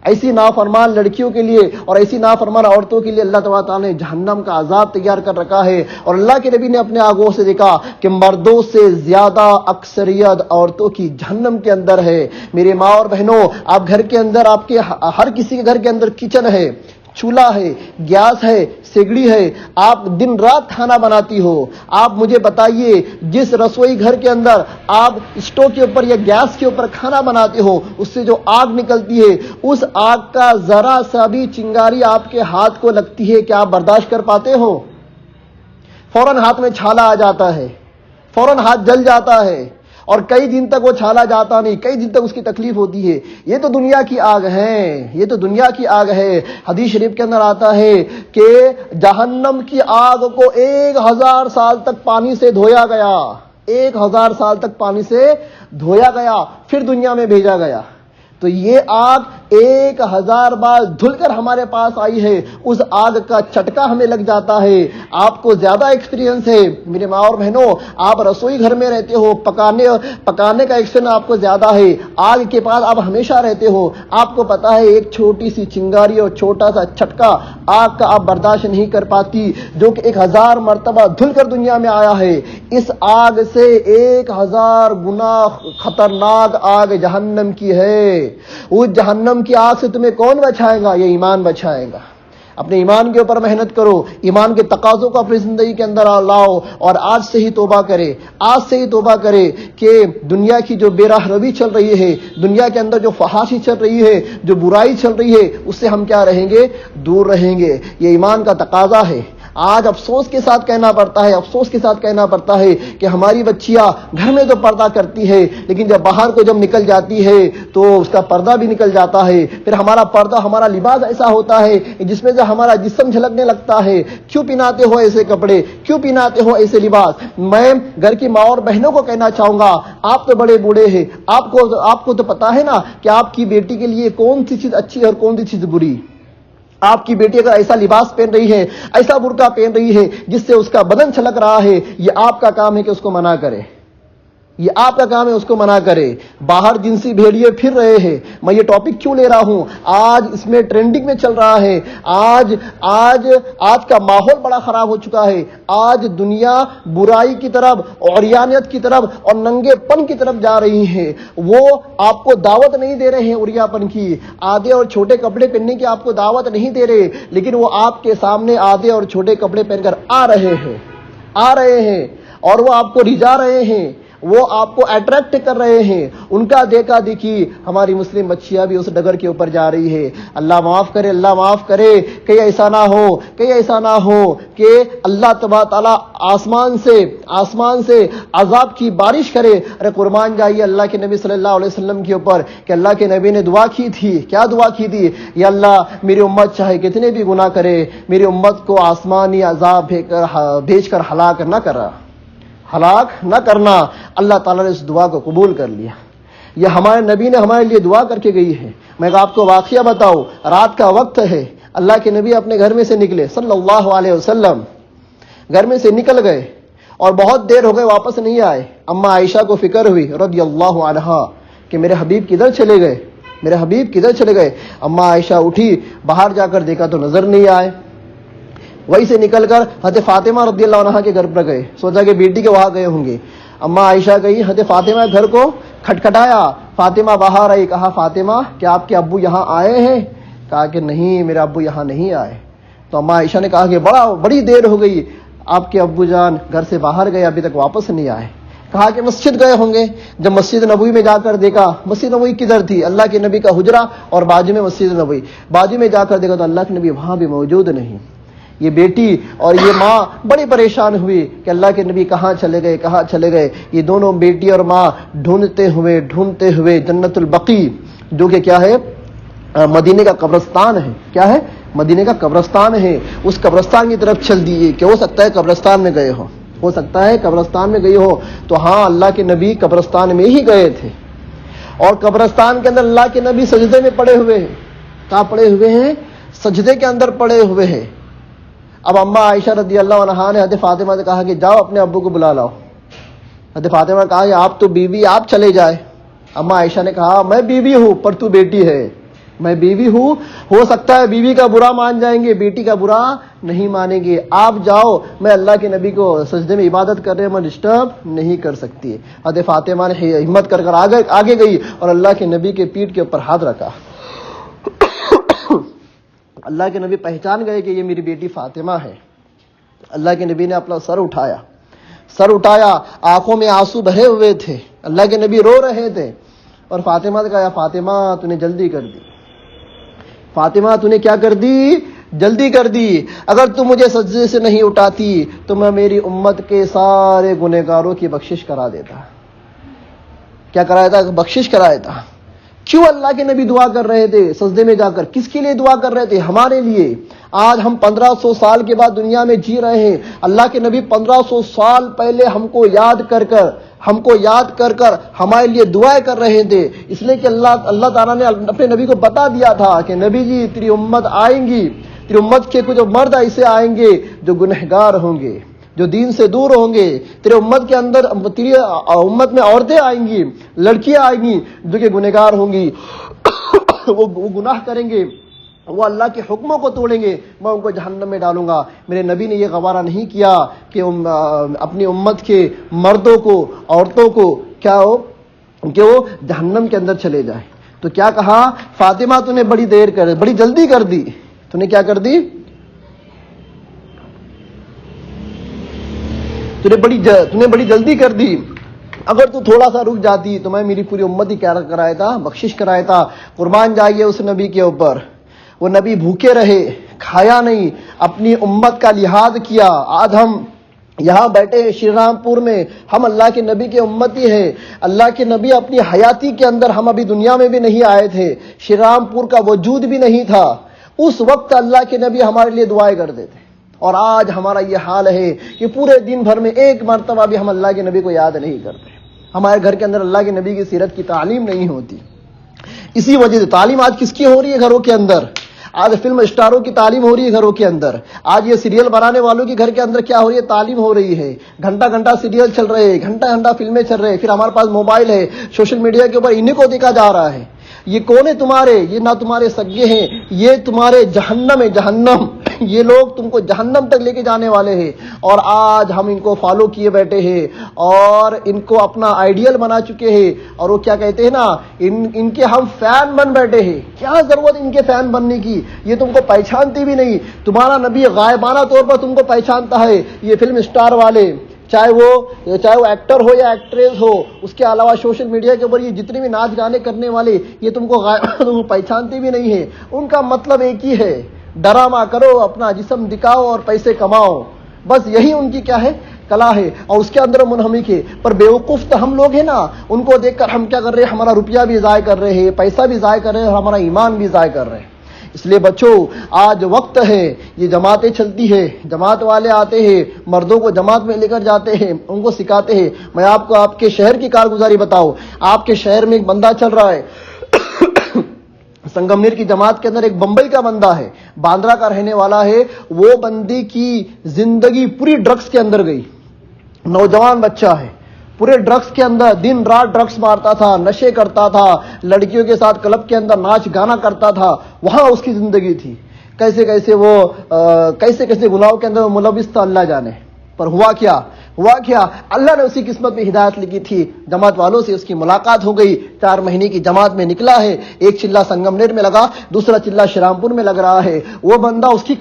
ایسی نافرمان لڑکیوں کے لیے اور ایسی نافرمان عورتوں کے لیے اللہ تعالیٰ نے جہنم کا عذاب تیار کر رکھا ہے. اور اللہ کے نبی نے اپنے آنکھوں سے دیکھا کہ مردوں سے زیادہ اکثریت عورتوں کی جہنم کے اندر ہے. میرے ماں اور بہنوں، آپ گھر کے اندر، آپ کے ہر کسی کے گھر کے اندر کچن ہے، چولہا ہے، گیس ہے، سگڑی ہے، آپ دن رات کھانا بناتی ہو. آپ مجھے بتائیے، جس رسوئی گھر کے اندر آپ اسٹوو کے اوپر یا گیس کے اوپر کھانا بناتے ہو، اس سے جو آگ نکلتی ہے، اس آگ کا ذرا سا بھی چنگاری آپ کے ہاتھ کو لگتی ہے، کیا آپ برداشت کر پاتے ہو؟ فوراً ہاتھ میں چھالا آ جاتا ہے، فوراً ہاتھ جل جاتا ہے، اور کئی دن تک وہ چھالا جاتا نہیں، کئی دن تک اس کی تکلیف ہوتی ہے. یہ تو دنیا کی آگ ہے، یہ تو دنیا کی آگ ہے. حدیث شریف کے اندر آتا ہے کہ جہنم کی آگ کو 1000 سال تک پانی سے دھویا گیا، 1000 سال تک پانی سے دھویا گیا، پھر دنیا میں بھیجا گیا. تو یہ آگ 1000 بار دھل کر ہمارے پاس آئی ہے. اس آگ کا چٹکا ہمیں لگ جاتا ہے. آپ کو زیادہ ایکسپیرینس ہے میرے ماں اور بہنوں، آپ رسوئی گھر میں رہتے ہو، پکانے کا ایکسپیرینس آپ کو زیادہ ہے. آگ کے پاس آپ ہمیشہ رہتے ہو، آپ کو پتا ہے ایک چھوٹی سی چنگاری اور چھوٹا سا چٹکا آگ کا آپ برداشت نہیں کر پاتی، جو کہ 1000 مرتبہ دھل کر دنیا میں آیا ہے. اس آگ سے 1000 گنا خطرناک آگ جہنم کی ہے. اس جہنم کی آگ سے تمہیں کون بچائے گا؟ یہ ایمان بچائے گا. اپنے ایمان کے اوپر محنت کرو، ایمان کے تقاضوں کو اپنی زندگی کے اندر لاؤ، اور آج سے ہی توبہ کرے، آج سے ہی توبہ کرے کہ دنیا کی جو بے راہ روی چل رہی ہے، دنیا کے اندر جو فحاشی چل رہی ہے، جو برائی چل رہی ہے، اس سے ہم کیا رہیں گے؟ دور رہیں گے. یہ ایمان کا تقاضا ہے. آج افسوس کے ساتھ کہنا پڑتا ہے، افسوس کے ساتھ کہنا پڑتا ہے کہ ہماری بچیاں گھر میں تو پردہ کرتی ہے، لیکن جب باہر کو جب نکل جاتی ہے تو اس کا پردہ بھی نکل جاتا ہے. پھر ہمارا پردہ، ہمارا لباس ایسا ہوتا ہے جس میں سے ہمارا جسم جھلکنے لگتا ہے. کیوں پہناتے ہو ایسے کپڑے؟ کیوں پہناتے ہو ایسے لباس؟ میں گھر کی ماں اور بہنوں کو کہنا چاہوں گا، آپ تو بڑے بوڑھے ہیں، آپ کو تو پتا ہے نا کہ آپ کی بیٹی کے لیے کون سی چیز اچھی ہے اور کون سی چیز بری. آپ کی بیٹی اگر ایسا لباس پہن رہی ہے، ایسا برقع پہن رہی ہے جس سے اس کا بدن چھلک رہا ہے، یہ آپ کا کام ہے کہ اس کو منع کرے. یہ آپ کا کام ہے اس کو منع کرے. باہر جنسی بھیڑیے پھر رہے ہیں. میں یہ ٹاپک کیوں لے رہا ہوں؟ آج اس میں ٹرینڈنگ میں چل رہا ہے. آج کا ماحول بڑا خراب ہو چکا ہے. آج دنیا برائی کی طرف، عریانیت کی طرف اور ننگے پن کی طرف جا رہی ہے. وہ آپ کو دعوت نہیں دے رہے ہیں عریا پن کی، آدھے اور چھوٹے کپڑے پہننے کی آپ کو دعوت نہیں دے رہے، لیکن وہ آپ کے سامنے آدھے اور چھوٹے کپڑے پہن کر آ رہے ہیں اور وہ آپ کو رجا رہے ہیں، وہ آپ کو اٹریکٹ کر رہے ہیں. ان کا دیکھا دیکھی ہماری مسلم بچیاں بھی اس ڈگر کے اوپر جا رہی ہے. اللہ معاف کرے، اللہ معاف کرے. کہ ایسا نہ ہو کہ اللہ تبارک تعالیٰ آسمان سے عذاب کی بارش کرے. ارے قربان جائیے اللہ کے نبی صلی اللہ علیہ وسلم کے اوپر کہ اللہ کے نبی نے دعا کی تھی. کیا دعا کی تھی؟ یا اللہ میری امت چاہے کتنے بھی گناہ کرے، میری امت کو آسمانی عذاب بھیج کر ہلاک نہ کرنا. اللہ تعالیٰ نے اس دعا کو قبول کر لیا. یہ ہمارے نبی نے ہمارے لیے دعا کر کے گئی ہے. میں آپ کو واقعہ بتاؤں، رات کا وقت ہے، اللہ کے نبی اپنے گھر میں سے نکلے صلی اللہ علیہ وسلم، گھر میں سے نکل گئے اور بہت دیر ہو گئے، واپس نہیں آئے. اما عائشہ کو فکر ہوئی رضی اللہ عنہا کہ میرے حبیب کدھر چلے گئے. اما عائشہ اٹھی، باہر جا کر دیکھا تو نظر نہیں آئے. وہیں سے نکل کر حضرت فاطمہ رضی اللہ عنہا کے گھر پر گئے، سوچا کہ بیٹی کے وہاں گئے ہوں گے. اما عائشہ گئی، حضرت فاطمہ گھر کو کھٹکھٹایا. فاطمہ باہر آئی. کہا فاطمہ کیا آپ کے ابو یہاں آئے ہیں؟ کہا کہ نہیں، میرے ابو یہاں نہیں آئے. تو اما عائشہ نے کہا کہ بڑی دیر ہو گئی، آپ کے ابو جان گھر سے باہر گئے، ابھی تک واپس نہیں آئے. کہا کہ مسجد گئے ہوں گے. جب مسجد نبوی میں جا کر دیکھا، مسجد نبوی کدھر تھی؟ اللہ کے نبی کا حجرہ اور بازو میں مسجد نبوی. بازو میں جا کر دیکھا تو اللہ کے نبی وہاں بھی موجود نہیں. یہ بیٹی اور یہ ماں بڑی پریشان ہوئی کہ اللہ کے نبی کہاں چلے گئے. یہ دونوں بیٹی اور ماں ڈھونڈتے ہوئے جنت البقیع، جو کہ کیا ہے؟ مدینے کا قبرستان ہے. کیا ہے؟ مدینے کا قبرستان ہے. اس قبرستان کی طرف چل دیے کہ ہو سکتا ہے قبرستان میں گئے ہو. تو ہاں، اللہ کے نبی قبرستان میں ہی گئے تھے، اور قبرستان کے اندر اللہ کے نبی سجدے میں پڑے ہوئے ہیں. کہاں پڑے ہوئے ہیں؟ سجدے کے اندر پڑے ہوئے ہیں. اب اما عائشہ رضی اللہ عنہا نے حضرت فاطمہ سے کہا کہ جاؤ اپنے ابو کو بلا لاؤ. حضرت فاطمہ نے کہا کہ آپ تو بیوی، آپ چلے جائے. اما عائشہ نے کہا میں بیوی ہوں پر تو بیٹی ہے. میں بیوی ہوں, ہو سکتا ہے بیوی کا برا مان جائیں گے, بیٹی کا برا نہیں مانیں گے. آپ جاؤ, میں اللہ کے نبی کو سجدے میں عبادت کر رہے, میں ڈسٹرب نہیں کر سکتی. حضرت فاطمہ نے ہمت کر آگے گئی اور اللہ کے نبی کے پیٹھ کے اوپر ہاتھ رکھا. اللہ کے نبی پہچان گئے کہ یہ میری بیٹی فاطمہ ہے. اللہ کے نبی نے اپنا سر اٹھایا, آنکھوں میں آنسو بھرے ہوئے تھے. اللہ کے نبی رو رہے تھے اور فاطمہ نے کہا, فاطمہ تو نے جلدی کر دی, فاطمہ تو نے کیا کر دی, جلدی کر دی. اگر تو مجھے سجدے سے نہیں اٹھاتی تو میں میری امت کے سارے گنہگاروں کی بخشش کرا دیتا. کیا کرایا تھا؟ بخشش کرایا تھا. کیوں اللہ کے نبی دعا کر رہے تھے سجدے میں جا کر؟ کس کے لیے دعا کر رہے تھے؟ ہمارے لیے. آج ہم 1500 سال کے بعد دنیا میں جی رہے ہیں. اللہ کے نبی 1500 سال پہلے ہم کو یاد کر کر ہمارے لیے دعائیں کر رہے تھے. اس لیے کہ اللہ تعالیٰ نے اپنے نبی کو بتا دیا تھا کہ نبی جی تیری امت آئیں گی, تیری امت کے کچھ مرد ایسے آئیں گے جو گنہگار ہوں گے, جو دین سے دور ہوں گے. تیرے امت کے اندر, تیری امت میں عورتیں آئیں گی, لڑکیاں آئیں گی جو کہ گنہگار ہوں گی. وہ گناہ کریں گے, وہ اللہ کے حکموں کو توڑیں گے, میں ان کو جہنم میں ڈالوں گا. میرے نبی نے یہ گوارا نہیں کیا کہ اپنی امت کے مردوں کو, عورتوں کو کیا ہو کہ وہ جہنم کے اندر چلے جائیں. تو کیا کہا, فاطمہ تو نے بڑی جلدی کر دی. تو نے کیا کر دی؟ تو نے بڑی جلدی کر دی. اگر تو تھوڑا سا رک جاتی تو میں میری پوری امت ہی کیا کرایا تھا, بخشش کرایا تھا. قربان جائیے اس نبی کے اوپر. وہ نبی بھوکے رہے, کھایا نہیں, اپنی امت کا لحاظ کیا. آج ہم یہاں بیٹھے ہیں شری رام پور میں, ہم اللہ کے نبی کے امتی ہیں. اللہ کے نبی اپنی حیاتی کے اندر, ہم ابھی دنیا میں بھی نہیں آئے تھے, شری رام پور کا وجود بھی نہیں تھا. اس وقت اللہ کے نبی ہمارے لیے دعائیں کرتے تھے. اور آج ہمارا یہ حال ہے کہ پورے دن بھر میں ایک مرتبہ بھی ہم اللہ کے نبی کو یاد نہیں کرتے. ہمارے گھر کے اندر اللہ کے نبی کی سیرت کی تعلیم نہیں ہوتی. اسی وجہ سے تعلیم آج کس کی ہو رہی ہے گھروں کے اندر؟ آج فلم اسٹاروں کی تعلیم ہو رہی ہے گھروں کے اندر. آج یہ سیریل بنانے والوں کی گھر کے اندر کیا ہو رہی ہے؟ تعلیم ہو رہی ہے. گھنٹہ سیریل چل رہے ہیں, گھنٹہ فلمیں چل رہے ہیں. پھر ہمارے پاس موبائل ہے, سوشل میڈیا کے اوپر انہیں کو دیکھا جا رہا ہے. یہ کون ہے تمہارے؟ یہ نہ تمہارے سگے ہیں, یہ تمہارے جہنم ہے, جہنم. یہ لوگ تم کو جہنم تک لے کے جانے والے ہیں. اور آج ہم ان کو فالو کیے بیٹھے ہیں اور ان کو اپنا آئیڈیل بنا چکے ہیں. اور وہ کیا کہتے ہیں نا, ان کے ہم فین بن بیٹھے ہیں. کیا ضرورت ان کے فین بننے کی؟ یہ تم کو پہچانتی بھی نہیں. تمہارا نبی غائبانہ طور پر تم کو پہچانتا ہے. یہ فلم اسٹار والے, چاہے وہ ایکٹر ہو یا ایکٹریس ہو, اس کے علاوہ سوشل میڈیا کے اوپر یہ جتنے بھی ناچ گانے کرنے والے, یہ تم کو پہچانتے بھی نہیں ہے. ان کا مطلب ایک ہی ہے, ڈرامہ کرو, اپنا جسم دکھاؤ اور پیسے کماؤ. بس یہی ان کی کیا ہے, کلا ہے, اور اس کے اندر منہمک ہے. پر بیوقوف تو ہم لوگ ہیں نا, ان کو دیکھ کر ہم کیا کر رہے ہیں, ہمارا روپیہ بھی ضائع کر رہے ہیں, پیسہ بھی ضائع کر رہے ہیں, اور ہمارا ایمان بھی ضائع کر رہے ہیں. اس لیے بچوں, آج وقت ہے, یہ جماعتیں چلتی ہے, جماعت والے آتے ہیں, مردوں کو جماعت میں لے کر جاتے ہیں, ان کو سکھاتے ہیں. میں آپ کو آپ کے شہر کی کارگزاری بتاؤں. آپ کے شہر میں ایک بندہ چل رہا ہے, سنگمنیر کی جماعت کے اندر ایک بمبئی کا بندہ ہے, باندرا کا رہنے والا ہے. وہ بندے کی زندگی پوری ڈرگس کے اندر گئی. نوجوان بچہ ہے, پورے ڈرگس کے اندر دن رات ڈرگس مارتا تھا, نشے کرتا تھا, لڑکیوں کے ساتھ کلب کے اندر ناچ گانا کرتا تھا. وہاں اس کی زندگی تھی. کیسے کیسے گناہوں کے اندر ملوث تھا اللہ جانے. پر ہوا کیا, اللہ نے اسی قسمت میں ہدایت لکھی تھی. جماعت والوں سے اس کی ملاقات ہو گئی. 4 مہینے کی جماعت میں نکلا ہے. ایک چلہ سنگمنیر میں لگا, دوسرا چلہ شری رام پور میں لگ رہا ہے. وہ بندہ اس کی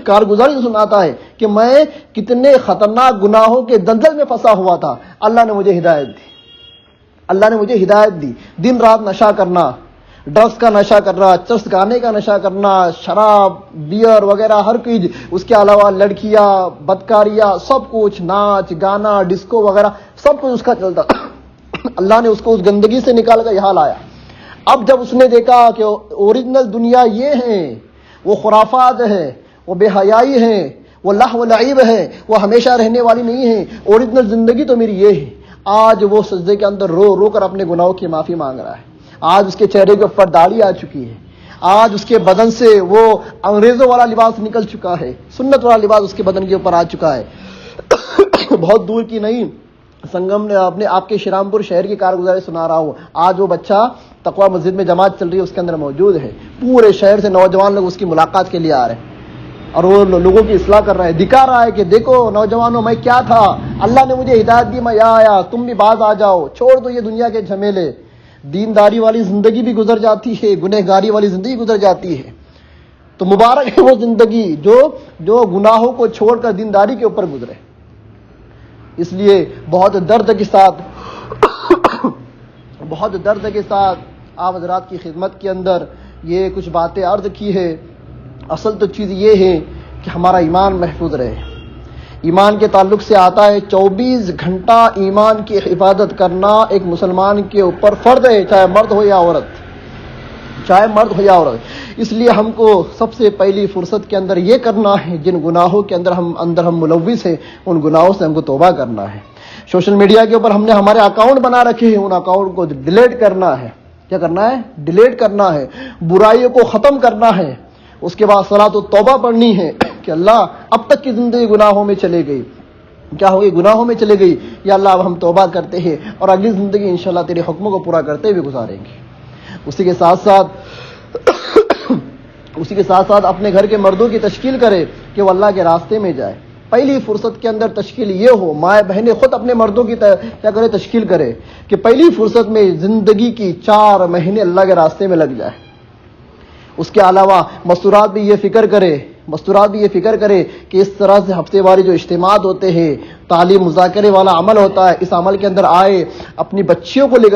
کارگزاری سناتا ہے کہ میں کتنے خطرناک گناہوں کے دلدل میں پھنسا ہوا تھا. اللہ نے مجھے ہدایت دی. دن رات نشہ کرنا, ڈرگس کا نشہ کرنا, چرس گانے کا نشہ کرنا, شراب, بیئر وغیرہ ہر چیز, اس کے علاوہ لڑکیاں, بدکاریاں, سب کچھ, ناچ گانا, ڈسکو وغیرہ سب کچھ اس کا چلتا. اللہ نے اس کو اس گندگی سے نکال کر یہاں لایا. اب جب اس نے دیکھا کہ اوریجنل دنیا یہ ہے, وہ خرافات ہے, وہ بے حیائی ہے, وہ لہو و لعب ہے, وہ ہمیشہ رہنے والی نہیں ہے, اوریجنل زندگی تو میری یہ ہے. آج وہ سجدے کے اندر رو کر اپنے گناہوں کی معافی مانگ رہا ہے. آج اس کے چہرے کے اوپر داڑھی آ چکی ہے. آج اس کے بدن سے وہ انگریزوں والا لباس نکل چکا ہے, سنت والا لباس اس کے بدن کے اوپر آ چکا ہے. بہت دور کی نہیں, سنگم نے آپ کے شری رام پور شہر کی کارگزاری سنا رہا ہوں. آج وہ بچہ تقویٰ مسجد میں جماعت چل رہی ہے، اس کے اندر موجود ہے، پورے شہر سے نوجوان لوگ اس کی ملاقات کے لیے آ رہے ہیں اور وہ لوگوں کی اصلاح کر رہا ہے، دکھا رہا ہے کہ دیکھو نوجوانوں میں کیا تھا، اللہ نے مجھے ہدایت دی، میں یہاں آیا، تم بھی باز آ جاؤ، چھوڑ دو یہ دنیا کے جھمیلے، دینداری والی زندگی بھی گزر جاتی ہے، گنہگاری والی زندگی گزر جاتی ہے، تو مبارک ہے وہ زندگی جو گناہوں کو چھوڑ کر دینداری کے اوپر گزرے۔ اس لیے بہت درد کے ساتھ آپ حضرات کی خدمت کے اندر یہ کچھ باتیں عرض کی ہے۔ اصل تو چیز یہ ہے کہ ہمارا ایمان محفوظ رہے۔ ایمان کے تعلق سے آتا ہے 24 گھنٹہ ایمان کی حفاظت کرنا ایک مسلمان کے اوپر فرض ہے، چاہے مرد ہو یا عورت، اس لیے ہم کو سب سے پہلی فرصت کے اندر یہ کرنا ہے، جن گناہوں کے اندر ہم ملوث ہیں ان گناہوں سے ہم کو توبہ کرنا ہے۔ سوشل میڈیا کے اوپر ہم نے ہمارے اکاؤنٹ بنا رکھے ہیں، ان اکاؤنٹ کو ڈیلیٹ کرنا ہے۔ کیا کرنا ہے؟ ڈیلیٹ کرنا ہے، برائیوں کو ختم کرنا ہے۔ اس کے بعد صلاۃ و توبہ پڑھنی ہے کہ اللہ اب تک کی زندگی گناہوں میں چلے گئی، کیا ہوگی؟ گناہوں میں چلے گئی، یا اللہ اب ہم توبہ کرتے ہیں اور اگلی زندگی انشاءاللہ تیرے حکموں کو پورا کرتے ہوئے گزاریں گے۔ اسی کے ساتھ ساتھ اپنے گھر کے مردوں کی تشکیل کرے کہ وہ اللہ کے راستے میں جائے۔ پہلی فرصت کے اندر تشکیل یہ ہو، مائیں بہنیں خود اپنے مردوں کی کیا کرے؟ تشکیل کرے کہ پہلی فرصت میں زندگی کی 4 مہینے اللہ کے راستے میں لگ جائے۔ اس کے علاوہ مستورات بھی یہ فکر کرے کہ اس طرح سے ہفتے واری جو اجتماعات ہوتے ہیں، تعلیم مذاکرے والا عمل ہوتا ہے، اس عمل کے اندر آئے، اپنی بچیوں کو لے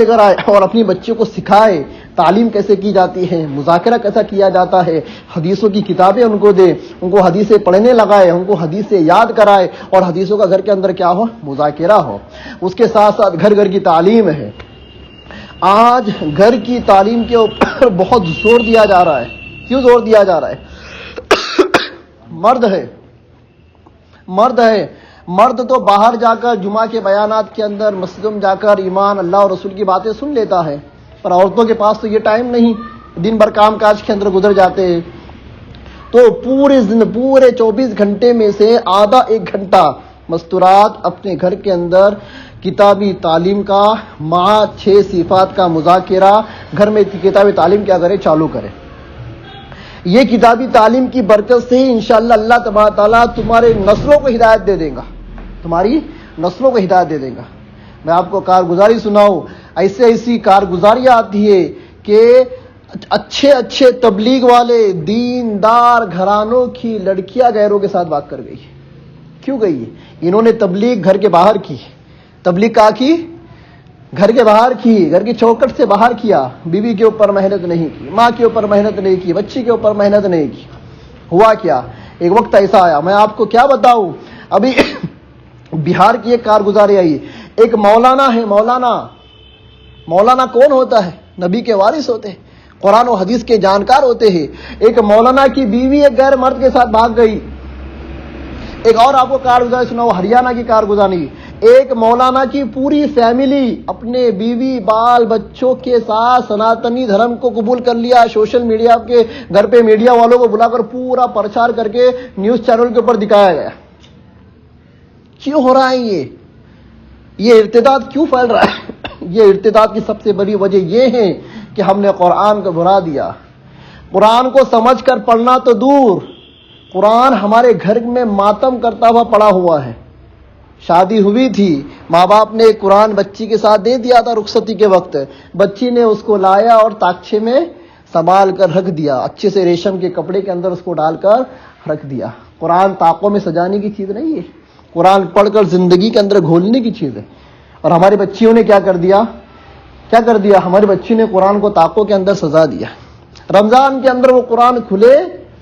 کر آئے اور اپنی بچیوں کو سکھائے تعلیم کیسے کی جاتی ہے، مذاکرہ کیسا کیا جاتا ہے، حدیثوں کی کتابیں ان کو دے، ان کو حدیثیں پڑھنے لگائے، ان کو حدیثیں یاد کرائے اور حدیثوں کا گھر کے اندر کیا ہو؟ مذاکرہ ہو۔ اس کے ساتھ ساتھ گھر کی تعلیم ہے۔ آج گھر کی تعلیم کے اوپر بہت زور دیا جا رہا ہے۔ کیوں زور دیا جا رہا ہے؟ مرد تو باہر جا کر جمعہ کے بیانات کے اندر مسجدوں میں جا کر ایمان، اللہ اور رسول کی باتیں سن لیتا ہے، پر عورتوں کے پاس تو یہ ٹائم نہیں، دن بھر کام کاج کے اندر گزر جاتے ہیں، تو پورے 24 گھنٹے میں سے آدھا 1 گھنٹہ مستورات اپنے گھر کے اندر کتابی تعلیم کا مع 6 صفات کا مذاکرہ گھر میں کتابی تعلیم کیا کرے؟ چالو کرے۔ یہ کتابی تعلیم کی برکت سے انشاءاللہ اللہ تبارک تعالیٰ تمہارے نسلوں کو ہدایت دے دے گا۔ میں آپ کو کارگزاری سناؤں، ایسی کارگزاریاں آتی ہے کہ اچھے تبلیغ والے دیندار گھرانوں کی لڑکیاں غیروں کے ساتھ بات کر گئی۔ کیوں گئی ہے؟ انہوں نے تبلیغ گھر کے باہر کی۔ تبلیغ کہاں کی؟ گھر کے باہر کی، گھر کی چوکھٹ سے باہر کیا، بیوی کے اوپر محنت نہیں کی، ماں کے اوپر محنت نہیں کی، بچی کے اوپر محنت نہیں کی۔ ہوا کیا؟ ایک وقت ایسا آیا، میں آپ کو کیا بتاؤں، ابھی بہار کی ایک کارگزاری آئی، ایک مولانا ہے، مولانا کون ہوتا ہے؟ نبی کے وارث ہوتے ہیں، قرآن و حدیث کے جانکار ہوتے ہیں۔ ایک مولانا کی بیوی ایک غیر مرد کے ساتھ بھاگ گئی۔ ایک اور آپ کو کارگزاری سناؤ، ہریانہ کی کارگزاری، ایک مولانا کی پوری فیملی اپنے بیوی بال بچوں کے ساتھ سناتنی دھرم کو قبول کر لیا، سوشل میڈیا کے گھر پہ میڈیا والوں کو بلا کر پورا پرچار کر کے نیوز چینل کے اوپر دکھایا گیا۔ کیوں ہو رہا ہے یہ ارتداد کیوں پھیل رہا ہے؟ یہ ارتداد کی سب سے بڑی وجہ یہ ہے کہ ہم نے قرآن کو بھلا دیا۔ قرآن کو سمجھ کر پڑھنا تو دور، قرآن ہمارے گھر میں ماتم کرتا ہوا پڑا ہوا ہے۔ شادی ہوئی تھی، ماں باپ نے قرآن بچی کے ساتھ دے دیا تھا رخصتی کے وقت، بچی نے اس کو لایا اور تاکچے میں سنبھال کر رکھ دیا، اچھے سے ریشم کے کپڑے کے اندر اس کو ڈال کر رکھ دیا۔ قرآن طاقوں میں سجانے کی چیز نہیں ہے، قرآن پڑھ کر زندگی کے اندر گھولنے کی چیز ہے۔ اور ہماری بچیوں نے کیا کر دیا؟ ہماری بچی نے قرآن کو طاقوں کے اندر سجا دیا۔ رمضان کے اندر وہ قرآن کھلے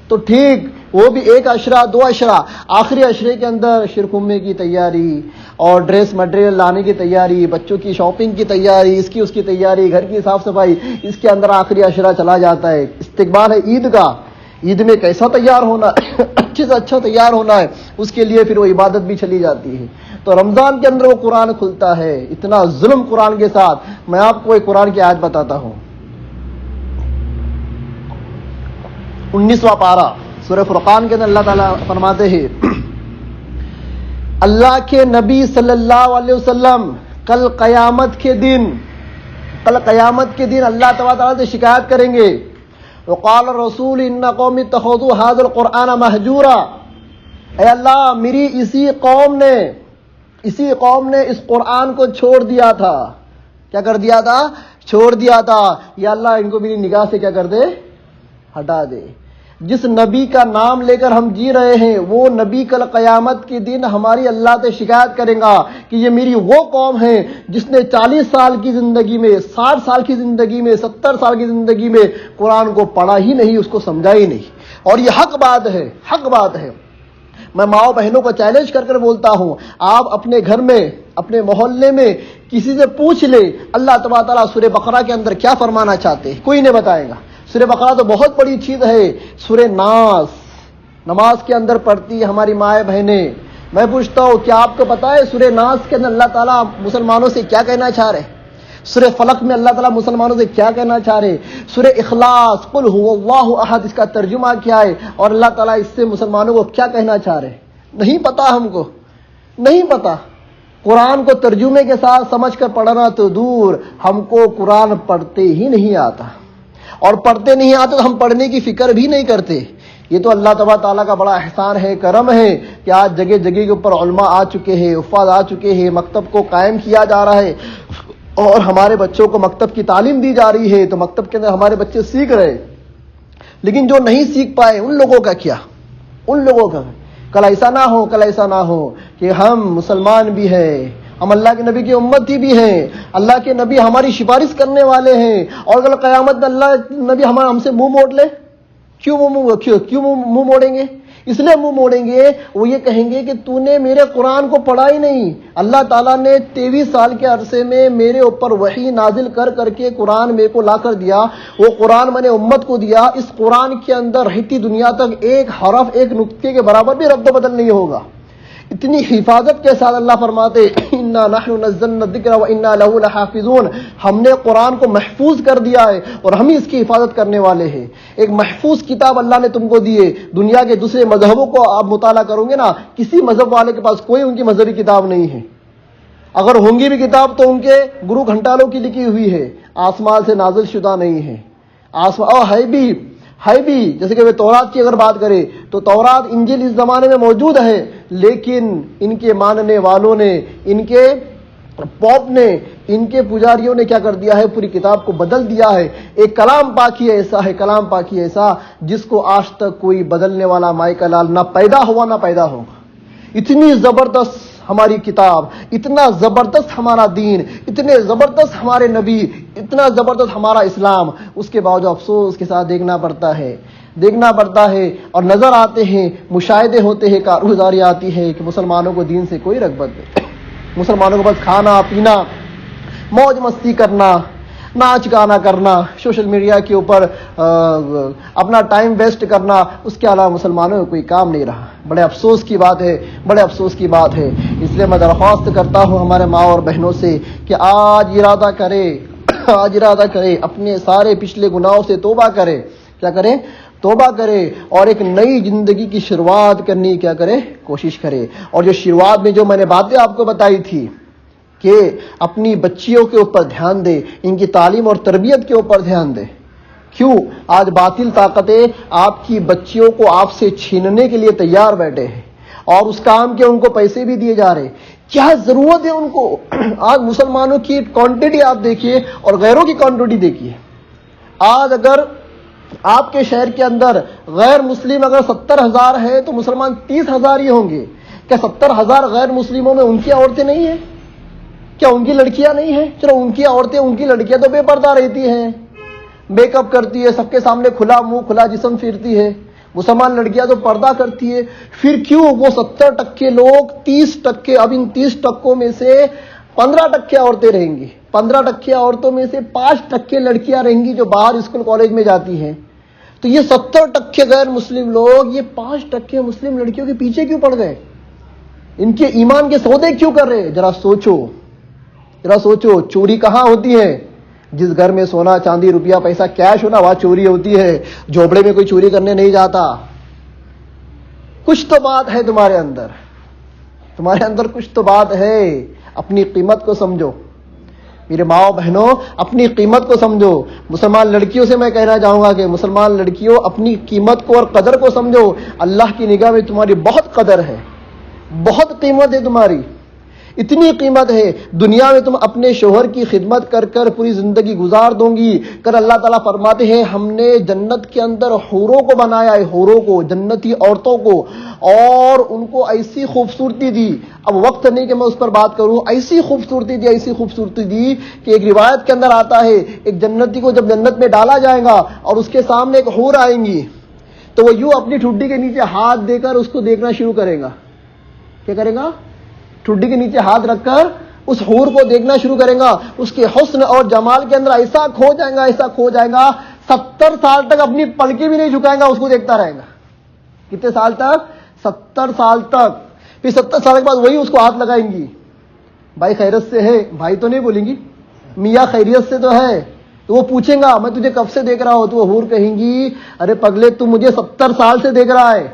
تو ٹھیک، وہ بھی 1 عشرہ 2 عشرہ، آخری عشرے کے اندر شرکمے کی تیاری اور ڈریس مٹیریل لانے کی تیاری، بچوں کی شاپنگ کی تیاری، اس کی تیاری، گھر کی صاف صفائی، اس کے اندر آخری عشرہ چلا جاتا ہے۔ استقبال ہے عید کا، عید میں کیسا تیار ہونا ہے، اچھے سے اچھا تیار ہونا ہے، اس کے لیے پھر وہ عبادت بھی چلی جاتی ہے۔ تو رمضان کے اندر وہ قرآن کھلتا ہے، اتنا ظلم قرآن کے ساتھ۔ میں آپ کو ایک قرآن کی آیت بتاتا ہوں، 19واں پارہ سورہ فرقان کے اندر اللہ تعالیٰ فرماتے ہیں، اللہ کے نبی صلی اللہ علیہ وسلم کل قیامت کے دن کل قیامت کے دن اللہ تبارک و تعالیٰ سے شکایت کریں گے. وقال الرسول ان قوم اتخذوا هذا القرآن مہجورا. اے اللہ میری اسی قوم نے اس قرآن کو چھوڑ دیا تھا. کیا کر دیا تھا؟ چھوڑ دیا تھا. یا اللہ ان کو میری نگاہ سے کیا کر دے؟ ہٹا دے. جس نبی کا نام لے کر ہم جی رہے ہیں وہ نبی کل قیامت کے دن ہماری اللہ سے شکایت کرے گا کہ یہ میری وہ قوم ہے جس نے 40 سال کی زندگی میں، 60 سال کی زندگی میں، 70 سال کی زندگی میں قرآن کو پڑھا ہی نہیں، اس کو سمجھا ہی نہیں. اور یہ حق بات ہے. میں ماؤں بہنوں کو چیلنج کر کر بولتا ہوں، آپ اپنے گھر میں، اپنے محلے میں کسی سے پوچھ لے اللہ تبارک تعالیٰ سورہ بقرہ کے اندر کیا فرمانا چاہتے ہیں، کوئی نہیں بتائے گا. سورہ بقرہ تو بہت بڑی چیز ہے. سورہ ناس نماز کے اندر پڑھتی ہے ہماری مائیں بہنیں. میں پوچھتا ہوں کیا آپ کو پتا ہے سورہ ناس کے اندر اللہ تعالیٰ مسلمانوں سے کیا کہنا چاہ رہے؟ سورہ فلق میں اللہ تعالیٰ مسلمانوں سے کیا کہنا چاہ رہے؟ سورہ اخلاص قل هو اللہ احد اس کا ترجمہ کیا ہے اور اللہ تعالیٰ اس سے مسلمانوں کو کیا کہنا چاہ رہے؟ نہیں پتا، ہم کو نہیں پتا. قرآن کو ترجمے کے ساتھ سمجھ کر پڑھنا تو دور، ہم کو قرآن پڑھتے ہی نہیں آتا، اور پڑھتے نہیں آتے تو ہم پڑھنے کی فکر بھی نہیں کرتے. یہ تو اللہ تبارک تعالیٰ کا بڑا احسان ہے، کرم ہے کہ آج جگہ جگہ کے اوپر علماء آ چکے ہیں، حفاظ آ چکے ہیں، مکتب کو قائم کیا جا رہا ہے اور ہمارے بچوں کو مکتب کی تعلیم دی جا رہی ہے، تو مکتب کے اندر ہمارے بچے سیکھ رہے. لیکن جو نہیں سیکھ پائے ان لوگوں کا کیا؟ ان لوگوں کا کل ایسا نہ ہو کہ ہم مسلمان بھی ہیں، ہم اللہ کے نبی کی امتی بھی ہیں، اللہ کے نبی ہماری سفارش کرنے والے ہیں، اور کل قیامت میں اللہ نبی ہم سے منہ موڑ لے. کیوں منہ موڑیں گے؟ اس لیے منہ موڑیں گے، وہ یہ کہیں گے کہ تو نے میرے قرآن کو پڑھا ہی نہیں. اللہ تعالیٰ نے 23 سال کے عرصے میں میرے اوپر وحی نازل کر کے قرآن میرے کو لا کر دیا، وہ قرآن میں نے امت کو دیا. اس قرآن کے اندر رہتی دنیا تک ایک حرف، ایک نقطے کے برابر بھی رد و بدل نہیں ہوگا. اتنی حفاظت کے ساتھ اللہ فرماتے انا نحن نزلنا الذکر وانا له لحافظون. ہم نے قرآن کو محفوظ کر دیا ہے اور ہم ہی اس کی حفاظت کرنے والے ہیں. ایک محفوظ کتاب اللہ نے تم کو دی ہے. دنیا کے دوسرے مذہبوں کو آپ مطالعہ کرو گے نا، کسی مذہب والے کے پاس کوئی ان کی مذہبی کتاب نہیں ہے. اگر ہوں گی بھی کتاب تو ان کے گرو گھنٹالوں کی لکھی ہوئی ہے، آسمان سے نازل شدہ نہیں ہے. ہے بھی جیسے کہ تورات کی اگر بات کرے تو تورات انجیل اس زمانے میں موجود ہے، لیکن ان کے ماننے والوں نے، ان کے پوپ نے، ان کے پجاریوں نے کیا کر دیا ہے؟ پوری کتاب کو بدل دیا ہے. ایک کلام پاکی ایسا جس کو آج تک کوئی بدلنے والا مائی کا لال نہ پیدا ہوا نہ پیدا ہوگا. اتنی زبردست ہماری کتاب، اتنا زبردست ہمارا دین، اتنے زبردست ہمارے نبی، اتنا زبردست ہمارا اسلام، اس کے باوجود افسوس کے ساتھ دیکھنا پڑتا ہے اور نظر آتے ہیں، مشاہدے ہوتے ہیں، کارگزاری آتی ہے کہ مسلمانوں کو دین سے کوئی رغبت نہیں. مسلمانوں کو بس کھانا پینا، موج مستی کرنا، ناچ گانا کرنا، سوشل میڈیا کے اوپر اپنا ٹائم ویسٹ کرنا، اس کے علاوہ مسلمانوں کو کوئی کام نہیں رہا. بڑے افسوس کی بات ہے. اس لیے میں درخواست کرتا ہوں ہمارے ماں اور بہنوں سے کہ آج ارادہ کرے اپنے سارے پچھلے گناہوں سے توبہ کرے. کیا کرے؟ توبہ کرے اور ایک نئی زندگی کی شروعات کرنے کی کوشش کرے. اور جو شروعات میں جو میں نے باتیں آپ کو بتائی تھی کہ اپنی بچیوں کے اوپر دھیان دے، ان کی تعلیم اور تربیت کے اوپر دھیان دے. کیوں آج باطل طاقتیں آپ کی بچیوں کو آپ سے چھیننے کے لیے تیار بیٹھے ہیں اور اس کام کے ان کو پیسے بھی دیے جا رہے. کیا ضرورت ہے ان کو؟ آج مسلمانوں کی کوانٹٹی آپ دیکھیے اور غیروں کی کوانٹٹی دیکھیے. آج اگر آپ کے شہر کے اندر غیر مسلم اگر 70,000 ہے تو مسلمان 30,000 ہی ہوں گے. کیا 70,000 غیر مسلموں میں ان کی عورتیں نہیں ہیں؟ کیا ان کی لڑکیاں نہیں ہیں؟ چلو ان کی عورتیں، ان کی لڑکیاں تو بے پردہ رہتی ہیں، میک اپ کرتی ہے، سب کے سامنے کھلا منہ کھلا جسم پھرتی ہے. مسلمان لڑکیاں تو پردہ کرتی ہے. پھر کیوں وہ 70% لوگ 30%، اب ان 30% میں سے 15% عورتیں رہیں گی، 15% عورتوں میں سے 5% لڑکیاں رہیں گی جو باہر اسکول کالج میں جاتی ہیں. تو یہ 70% غیر مسلم لوگ یہ 5% مسلم لڑکیوں کے پیچھے کیوں پڑ گئے؟ ان کے ایمان کے سودے کیوں کر رہے؟ ذرا سوچو. چوری کہاں ہوتی ہے؟ جس گھر میں سونا چاندی روپیہ پیسہ کیش ہونا وہاں چوری ہوتی ہے. جھوپڑے میں کوئی چوری کرنے نہیں جاتا. کچھ تو بات ہے تمہارے اندر کچھ تو بات ہے. اپنی قیمت کو سمجھو. میرے ماں بہنوں اپنی قیمت کو سمجھو. مسلمان لڑکیوں سے میں کہنا چاہوں گا کہ مسلمان لڑکیوں اپنی قیمت کو اور قدر کو سمجھو. اللہ کی نگاہ میں تمہاری بہت قدر ہے, بہت قیمت ہے تمہاری, اتنی قیمت ہے. دنیا میں تم اپنے شوہر کی خدمت کر کر پوری زندگی گزار دوں گی. کل اللہ تعالیٰ فرماتے ہیں ہم نے جنت کے اندر حوروں کو بنایا ہے, حوروں کو, جنتی عورتوں کو, اور ان کو ایسی خوبصورتی دی. اب وقت نہیں کہ میں اس پر بات کروں. ایسی خوبصورتی دی, ایسی خوبصورتی دی کہ ایک روایت کے اندر آتا ہے ایک جنتی کو جب جنت میں ڈالا جائے گا اور اس کے سامنے ایک حور آئیں گی تو وہ یوں اپنی ٹھڈی کے نیچے ہاتھ دے کر اس کو دیکھنا شروع کرے گا. کیا کرے گا؟ ٹھڈی کے نیچے ہاتھ رکھ کر اس حور کو دیکھنا شروع کرے گا. اس کے حسن اور جمال کے اندر ایسا کھو جائے گا, ایسا کھو جائے گا, 70 سال تک اپنی پلکیں بھی نہیں جھکائے گا, اس کو دیکھتا رہے گا. کتنے سال تک؟ 70 سال تک. پھر 70 سال کے بعد وہی اس کو ہاتھ لگائیں گی. بھائی خیریت سے ہے؟ بھائی تو نہیں بولیں گی, میاں خیریت سے تو ہے. تو وہ پوچھیں گا میں تجھے کب سے دیکھ رہا ہوں, تو وہ حور کہیں گی ارے پگلے تو مجھے 70 سال سے دیکھ رہا ہے.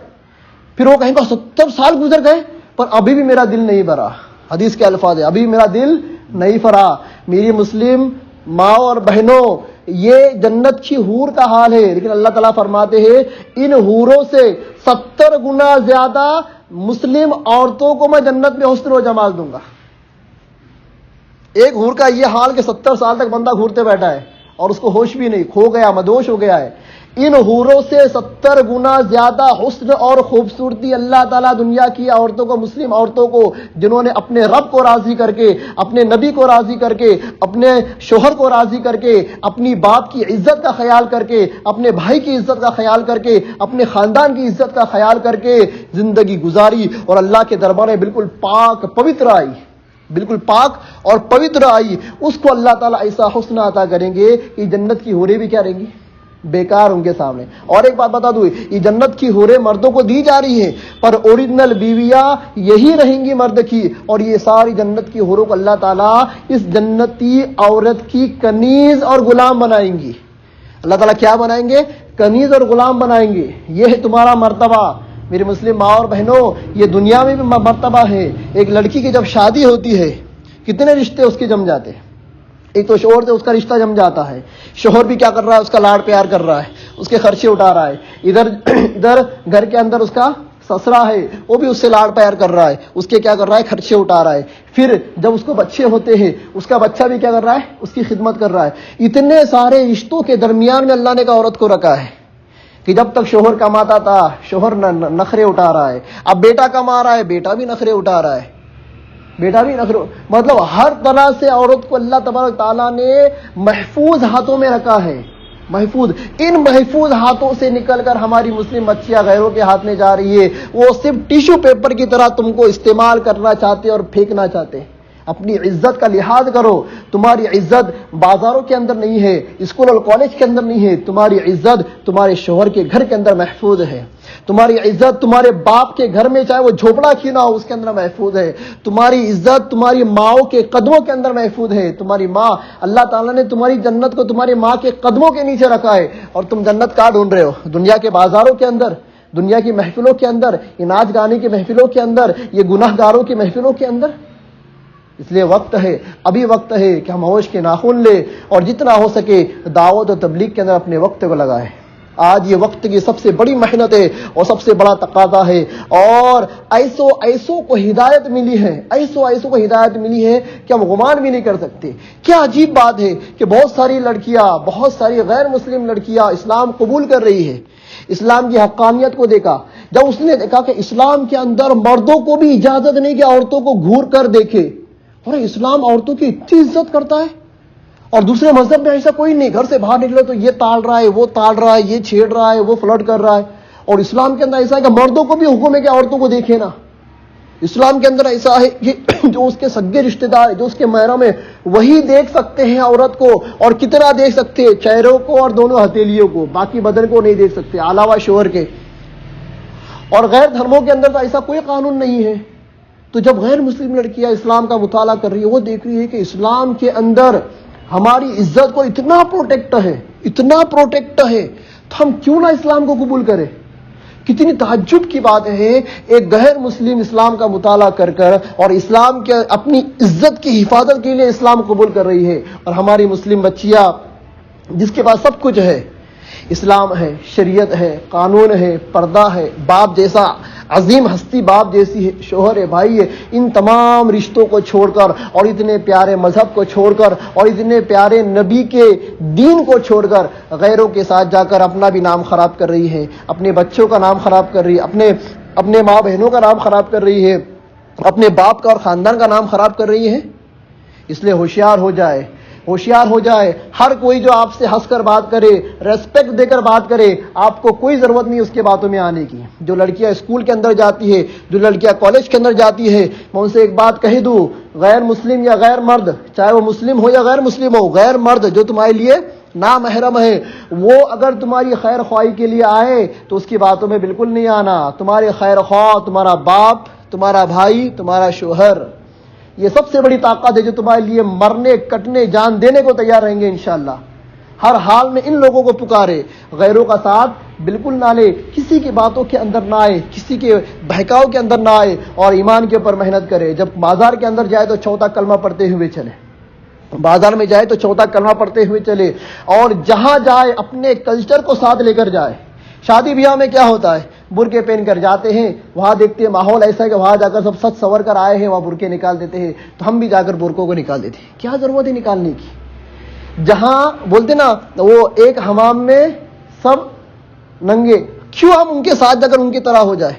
پھر وہ کہیں گا 70 سال گزر گئے پر ابھی بھی میرا دل نہیں بھرا. حدیث کے الفاظ ہے ابھی میرا دل نہیں بھرا. میری مسلم ماں اور بہنوں یہ جنت کی حور کا حال ہے. لیکن اللہ تعالیٰ فرماتے ہیں ان حوروں سے 70 گنا زیادہ مسلم عورتوں کو میں جنت میں حسن و جمال دوں گا. ایک حور کا یہ حال کہ 70 سال تک بندہ گھورتے بیٹھا ہے اور اس کو ہوش بھی نہیں, کھو گیا, مدوش ہو گیا ہے. ان حوروں سے 70 گنا زیادہ حسن اور خوبصورتی اللہ تعالیٰ دنیا کی عورتوں کو, مسلم عورتوں کو, جنہوں نے اپنے رب کو راضی کر کے, اپنے نبی کو راضی کر کے, اپنے شوہر کو راضی کر کے, اپنی باپ کی عزت کا خیال کر کے, اپنے بھائی کی عزت کا خیال کر کے, اپنے خاندان کی عزت کا خیال کر کے زندگی گزاری اور اللہ کے دربار میں بالکل پاک پوتر آئی, بالکل پاک اور پوتر آئی. اس کو اللہ تعالیٰ ایسا حسن عطا کریں گے کہ جنت کی حوریں بھی کیا رہیں گی, بیکار ان کے سامنے. اور ایک بات بتا دوں, یہ جنت کی حوریں مردوں کو دی جا رہی ہیں پر اوریجنل بیویاں یہی رہیں گی مرد کی. اور یہ ساری جنت کی حوروں کو اللہ تعالیٰ اس جنتی عورت کی کنیز اور غلام بنائیں گی. اللہ تعالیٰ کیا بنائیں گے؟ کنیز اور غلام بنائیں گے. یہ ہے تمہارا مرتبہ. میری مسلم ماں اور بہنوں یہ دنیا میں بھی مرتبہ ہے. ایک لڑکی کی جب شادی ہوتی ہے کتنے رشتے اس کے جم جاتے ہیں. ایک تو شوہر سے اس کا رشتہ جم جاتا ہے, شوہر بھی کیا کر رہا ہے, اس کا لاڑ پیار کر رہا ہے, اس کے خرچے اٹھا رہا ہے. ادھر گھر کے اندر اس کا سسرا ہے, وہ بھی اس سے لاڑ پیار کر رہا ہے, اس کے کیا کر رہا ہے, خرچے اٹھا رہا ہے. پھر جب اس کو بچے ہوتے ہیں اس کا بچہ بھی کیا کر رہا ہے, اس کی خدمت کر رہا ہے. اتنے سارے رشتوں کے درمیان میں اللہ نے ایک عورت کو رکھا ہے کہ جب تک شوہر کماتا تھا شوہر نخرے اٹھا رہا ہے, اب بیٹا کما رہا ہے بیٹا بھی نخرے اٹھا رہا ہے, بیٹا بھی نخرے. مطلب ہر طرح سے عورت کو اللہ تبارک تعالیٰ نے محفوظ ہاتھوں میں رکھا ہے. محفوظ, ان محفوظ ہاتھوں سے نکل کر ہماری مسلم بچیاں غیروں کے ہاتھ میں جا رہی ہے. وہ صرف ٹیشو پیپر کی طرح تم کو استعمال کرنا چاہتے اور پھینکنا چاہتے. اپنی عزت کا لحاظ کرو. تمہاری عزت بازاروں کے اندر نہیں ہے, اسکول اور کالج کے اندر نہیں ہے. تمہاری عزت تمہارے شوہر کے گھر کے اندر محفوظ ہے. تمہاری عزت تمہارے باپ کے گھر میں چاہے وہ جھوپڑا کیوں نہ ہو اس کے اندر محفوظ ہے. تمہاری عزت تمہاری ماؤں کے قدموں کے اندر محفوظ ہے. تمہاری ماں, اللہ تعالیٰ نے تمہاری جنت کو تمہاری ماں کے قدموں کے نیچے رکھا ہے. اور تم جنت کہاں ڈھونڈ رہے ہو؟ دنیا کے بازاروں کے اندر, دنیا کی محفلوں کے اندر, یہ ناچ گانے کی محفلوں کے اندر, یہ گناہ گاروں کی محفلوں کے اندر. اس لیے وقت ہے, ابھی وقت ہے کہ ہم ہوش کے ناخن لیں اور جتنا ہو سکے دعوت و تبلیغ کے اندر اپنے وقت کو لگائیں. آج یہ وقت کی سب سے بڑی محنت ہے اور سب سے بڑا تقاضا ہے. اور ایسوں کو ہدایت ملی ہے, ایسوں کو ہدایت ملی ہے کہ ہم گمان بھی نہیں کر سکتے. کیا عجیب بات ہے کہ بہت ساری لڑکیاں, بہت ساری غیر مسلم لڑکیاں اسلام قبول کر رہی ہے. اسلام کی حقانیت کو دیکھا, جب اس نے دیکھا کہ اسلام کے اندر مردوں کو بھی اجازت نہیں کہ عورتوں کو گھور کر دیکھے. اور اسلام عورتوں کی اتنی عزت کرتا ہے اور دوسرے مذہب میں ایسا کوئی نہیں. گھر سے باہر نکلے تو یہ تاڑ رہا ہے, وہ تاڑ رہا ہے, یہ چھیڑ رہا ہے, وہ فلرٹ کر رہا ہے. اور اسلام کے اندر ایسا ہے کہ مردوں کو بھی حکم ہے کہ عورتوں کو دیکھے نا. اسلام کے اندر ایسا ہے کہ جو اس کے سگے رشتے دار, جو اس کے محرم ہے, وہی دیکھ سکتے ہیں عورت کو. اور کتنا دیکھ سکتے ہیں؟ چہروں کو اور دونوں ہتھیلیوں کو, باقی بدن کو نہیں دیکھ سکتے علاوہ شوہر کے. اور غیر دھرموں کے اندر تو ایسا کوئی قانون نہیں ہے. تو جب غیر مسلم لڑکیاں اسلام کا مطالعہ کر رہی ہے, وہ دیکھ رہی ہے کہ اسلام کے اندر ہماری عزت کو اتنا پروٹیکٹ ہے, اتنا پروٹیکٹ ہے, تو ہم کیوں نہ اسلام کو قبول کریں, کتنی تعجب کی بات ہے، ایک غیر مسلم اسلام کا مطالعہ کر کر اور اسلام کے اپنی عزت کی حفاظت کے لیے اسلام قبول کر رہی ہے، اور ہماری مسلم بچیاں جس کے پاس سب کچھ ہے، اسلام ہے، شریعت ہے، قانون ہے، پردہ ہے، باپ جیسا عظیم ہستی، باپ جیسی ہے، شوہر ہے، بھائی ہے، ان تمام رشتوں کو چھوڑ کر اور اتنے پیارے مذہب کو چھوڑ کر اور اتنے پیارے نبی کے دین کو چھوڑ کر غیروں کے ساتھ جا کر اپنا بھی نام خراب کر رہی ہے، اپنے بچوں کا نام خراب کر رہی ہے، اپنے ماں بہنوں کا نام خراب کر رہی ہے، اپنے باپ کا اور خاندان کا نام خراب کر رہی ہے۔ اس لیے ہوشیار ہو جائے، ہوشیار ہو جائے۔ ہر کوئی جو آپ سے ہنس کر بات کرے، ریسپیکٹ دے کر بات کرے، آپ کو کوئی ضرورت نہیں اس کے باتوں میں آنے کی۔ جو لڑکیاں اسکول کے اندر جاتی ہے، جو لڑکیاں کالج کے اندر جاتی ہے، میں ان سے ایک بات کہہ دوں، غیر مسلم یا غیر مرد، چاہے وہ مسلم ہو یا غیر مسلم ہو، غیر مرد جو تمہارے لیے نامحرم ہے، وہ اگر تمہاری خیر خواہی کے لیے آئے تو اس کی باتوں میں بالکل نہیں آنا۔ تمہارے خیر خواہ تمہارا باپ، تمہارا بھائی، تمہارا شوہر، یہ سب سے بڑی طاقت ہے جو تمہارے لیے مرنے، کٹنے، جان دینے کو تیار رہیں گے انشاءاللہ۔ ہر حال میں ان لوگوں کو پکارے، غیروں کا ساتھ بالکل نہ لے، کسی کی باتوں کے اندر نہ آئے، کسی کے بہکاؤ کے اندر نہ آئے، اور ایمان کے اوپر محنت کرے۔ جب بازار کے اندر جائے تو چوتھا کلمہ پڑھتے ہوئے چلے، بازار میں جائے تو چوتھا کلمہ پڑھتے ہوئے چلے، اور جہاں جائے اپنے کلچر کو ساتھ لے کر جائے۔ شادی بیاہ میں کیا ہوتا ہے، برقعے پہن کر جاتے ہیں، وہاں دیکھتے ہیں ماحول ایسا ہے کہ وہاں جا کر سب سچ سور کر آئے ہیں، وہاں برقعے نکال دیتے ہیں، تو ہم بھی جا کر برقعوں کو نکال دیتے ہیں۔ کیا ضرورت ہے نکالنے کی؟ جہاں بولتے نا وہ ایک حمام میں سب ننگے، کیوں ہم ان کے ساتھ جا کر ان کی طرح ہو جائے؟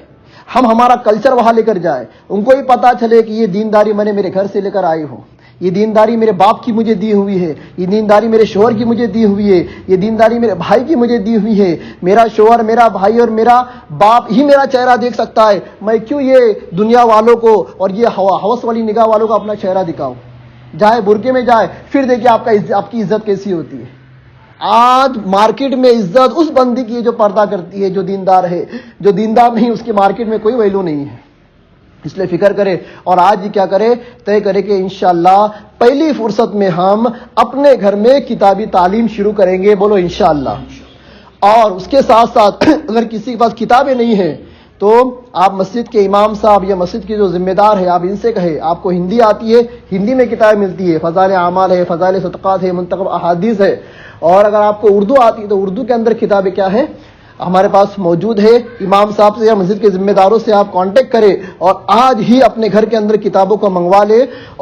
ہم ہمارا کلچر وہاں لے کر جائے، ان کو بھی پتا چلے کہ یہ دینداری میں نے میرے گھر سے لے کر آئی ہوں، یہ دینداری میرے باپ کی مجھے دی ہوئی ہے، یہ دینداری میرے شوہر کی مجھے دی ہوئی ہے، یہ دینداری میرے بھائی کی مجھے دی ہوئی ہے۔ میرا شوہر، میرا بھائی اور میرا باپ ہی میرا چہرہ دیکھ سکتا ہے، میں کیوں یہ دنیا والوں کو اور یہ ہوس والی نگاہ والوں کو اپنا چہرہ دکھاؤں؟ جائے برقعے میں جائے، پھر دیکھیے آپ کی عزت کیسی ہوتی ہے۔ آج مارکیٹ میں عزت اس بندی کی ہے جو پردہ کرتی ہے، جو دیندار ہے۔ جو دیندار نہیں اس کی مارکیٹ میں کوئی ویلو نہیں ہے۔ اس لیے فکر کرے، اور آج ہی کیا کرے، طے کرے کہ انشاءاللہ پہلی فرصت میں ہم اپنے گھر میں کتابی تعلیم شروع کریں گے، بولو انشاءاللہ۔ اور اس کے ساتھ ساتھ اگر کسی کے پاس کتابیں نہیں ہیں تو آپ مسجد کے امام صاحب یا مسجد کے جو ذمہ دار ہے، آپ ان سے کہیں، آپ کو ہندی آتی ہے، ہندی میں کتابیں ملتی ہے، فضائل اعمال ہے، فضائل صدقات ہے، منتخب احادیث ہے، اور اگر آپ کو اردو آتی ہے تو اردو کے اندر کتابیں کیا ہے ہمارے پاس موجود ہے۔ امام صاحب سے یا مسجد کے ذمہ داروں سے آپ کانٹیکٹ کریں اور آج ہی اپنے گھر کے اندر کتابوں کو منگوا لے،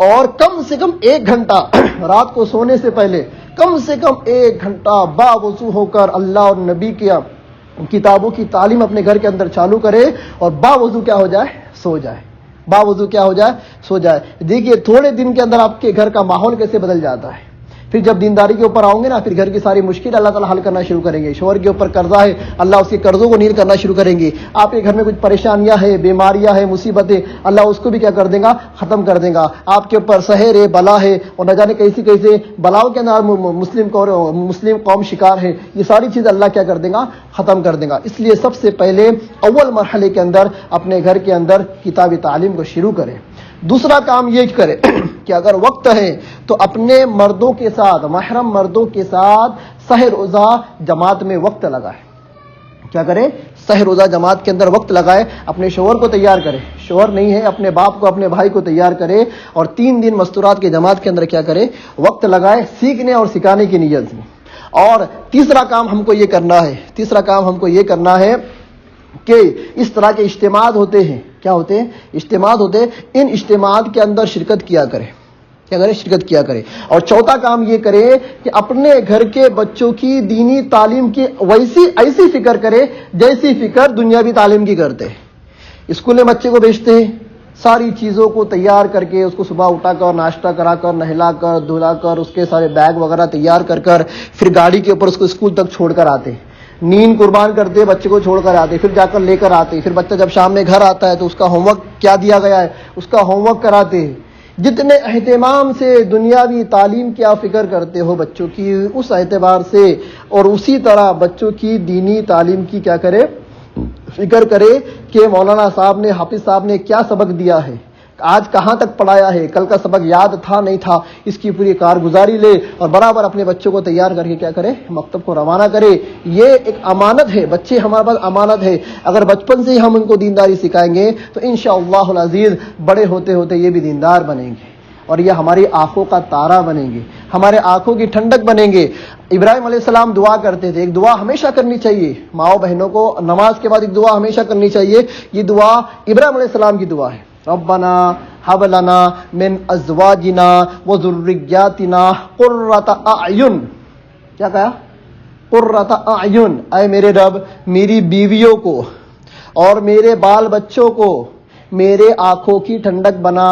اور کم سے کم 1 گھنٹہ رات کو سونے سے پہلے کم سے کم 1 گھنٹہ باوضو ہو کر اللہ اور نبی کے کتابوں کی تعلیم اپنے گھر کے اندر چالو کرے، اور باوضو کیا ہو جائے، سو جائے، باوضو کیا ہو جائے، سو جائے۔ دیکھیے تھوڑے دن کے اندر آپ کے گھر کا ماحول کیسے بدل جاتا ہے۔ پھر جب دینداری کے اوپر آؤں گے نا، پھر گھر کی ساری مشکل اللہ تعالیٰ حل کرنا شروع کریں گے۔ شوہر کے اوپر قرضہ ہے، اللہ اس کے قرضوں کو نیل کرنا شروع کریں گے۔ آپ کے گھر میں کچھ پریشانیاں ہیں، بیماریاں ہیں، مصیبتیں، اللہ اس کو بھی کیا کر دے گا، ختم کر دے گا۔ آپ کے اوپر سحر ہے، بلا ہے، اور نہ جانے کیسی کیسے بلاؤں کے اندر مسلم قوم شکار ہے، یہ ساری چیز اللہ کیا کر دے گا، ختم کر دے گا۔ اس لیے سب سے پہلے اول مرحلے کے اندر اپنے گھر کے اندر کتابی تعلیم کو شروع کریں۔ دوسرا کام یہ کرے کہ اگر وقت ہے تو اپنے مردوں کے ساتھ، محرم مردوں کے ساتھ سحر روزہ جماعت میں وقت لگائے۔ کیا کرے، سحر روزہ جماعت کے اندر وقت لگائے، اپنے شوہر کو تیار کرے، شوہر نہیں ہے اپنے باپ کو، اپنے بھائی کو تیار کرے، اور 3 دن مستورات کی جماعت کے اندر کیا کرے، وقت لگائے، سیکھنے اور سکھانے کی نیت میں۔ اور تیسرا کام ہم کو یہ کرنا ہے کہ اس طرح کے اجتماعات ہوتے ہیں، کیا ہوتے ہیں، اجتماعات ہوتے ہیں، ان اجتماعات کے اندر شرکت کیا کرے، کیا کرے، شرکت کیا کرے۔ اور چوتھا کام یہ کرے کہ اپنے گھر کے بچوں کی دینی تعلیم کی ایسی فکر کرے جیسی فکر دنیاوی تعلیم کی کرتے ہیں۔ اسکول میں بچے کو بھیجتے ہیں، ساری چیزوں کو تیار کر کے، اس کو صبح اٹھا کر ناشتہ کرا کر، نہلا کر، دھلا کر، اس کے سارے بیگ وغیرہ تیار کر کر، پھر گاڑی کے اوپر اس کو اسکول تک چھوڑ کر آتے ہیں، نیند قربان کرتے بچے کو چھوڑ کر آتے، پھر جا کر لے کر آتے، پھر بچہ جب شام میں گھر آتا ہے تو اس کا ہوم ورک کیا دیا گیا ہے اس کا ہوم ورک کراتے ہیں۔ جتنے اہتمام سے دنیاوی تعلیم کی آپ فکر کرتے ہو بچوں کی، اس اعتبار سے اور اسی طرح بچوں کی دینی تعلیم کی کیا کرے، فکر کرے کہ مولانا صاحب نے، حافظ صاحب نے کیا سبق دیا ہے، آج کہاں تک پڑھایا ہے, کل کا سبق یاد تھا نہیں تھا, اس کی پوری کارگزاری لے اور برابر اپنے بچوں کو تیار کر کے کیا کرے, مکتب کو روانہ کرے. یہ ایک امانت ہے, بچے ہمارے پاس امانت ہے. اگر بچپن سے ہی ہم ان کو دینداری سکھائیں گے تو انشاءاللہ العزیز بڑے ہوتے ہوتے یہ بھی دیندار بنیں گے اور یہ ہماری آنکھوں کا تارا بنیں گے, ہمارے آنکھوں کی ٹھنڈک بنیں گے. ابراہیم علیہ السلام دعا کرتے تھے, ایک دعا ہمیشہ کرنی چاہیے ماؤں بہنوں کو, نماز کے بعد ایک دعا ہمیشہ کرنی چاہیے. یہ دعا ابراہیم علیہ السلام کی دعا ہے, ربنا هب لنا من ازواجنا وذرياتنا قرۃ اعین. کیا کہا؟ قرۃ اعین. اے میرے رب میری بیویوں کو اور میرے بال بچوں کو میرے آنکھوں کی ٹھنڈک بنا.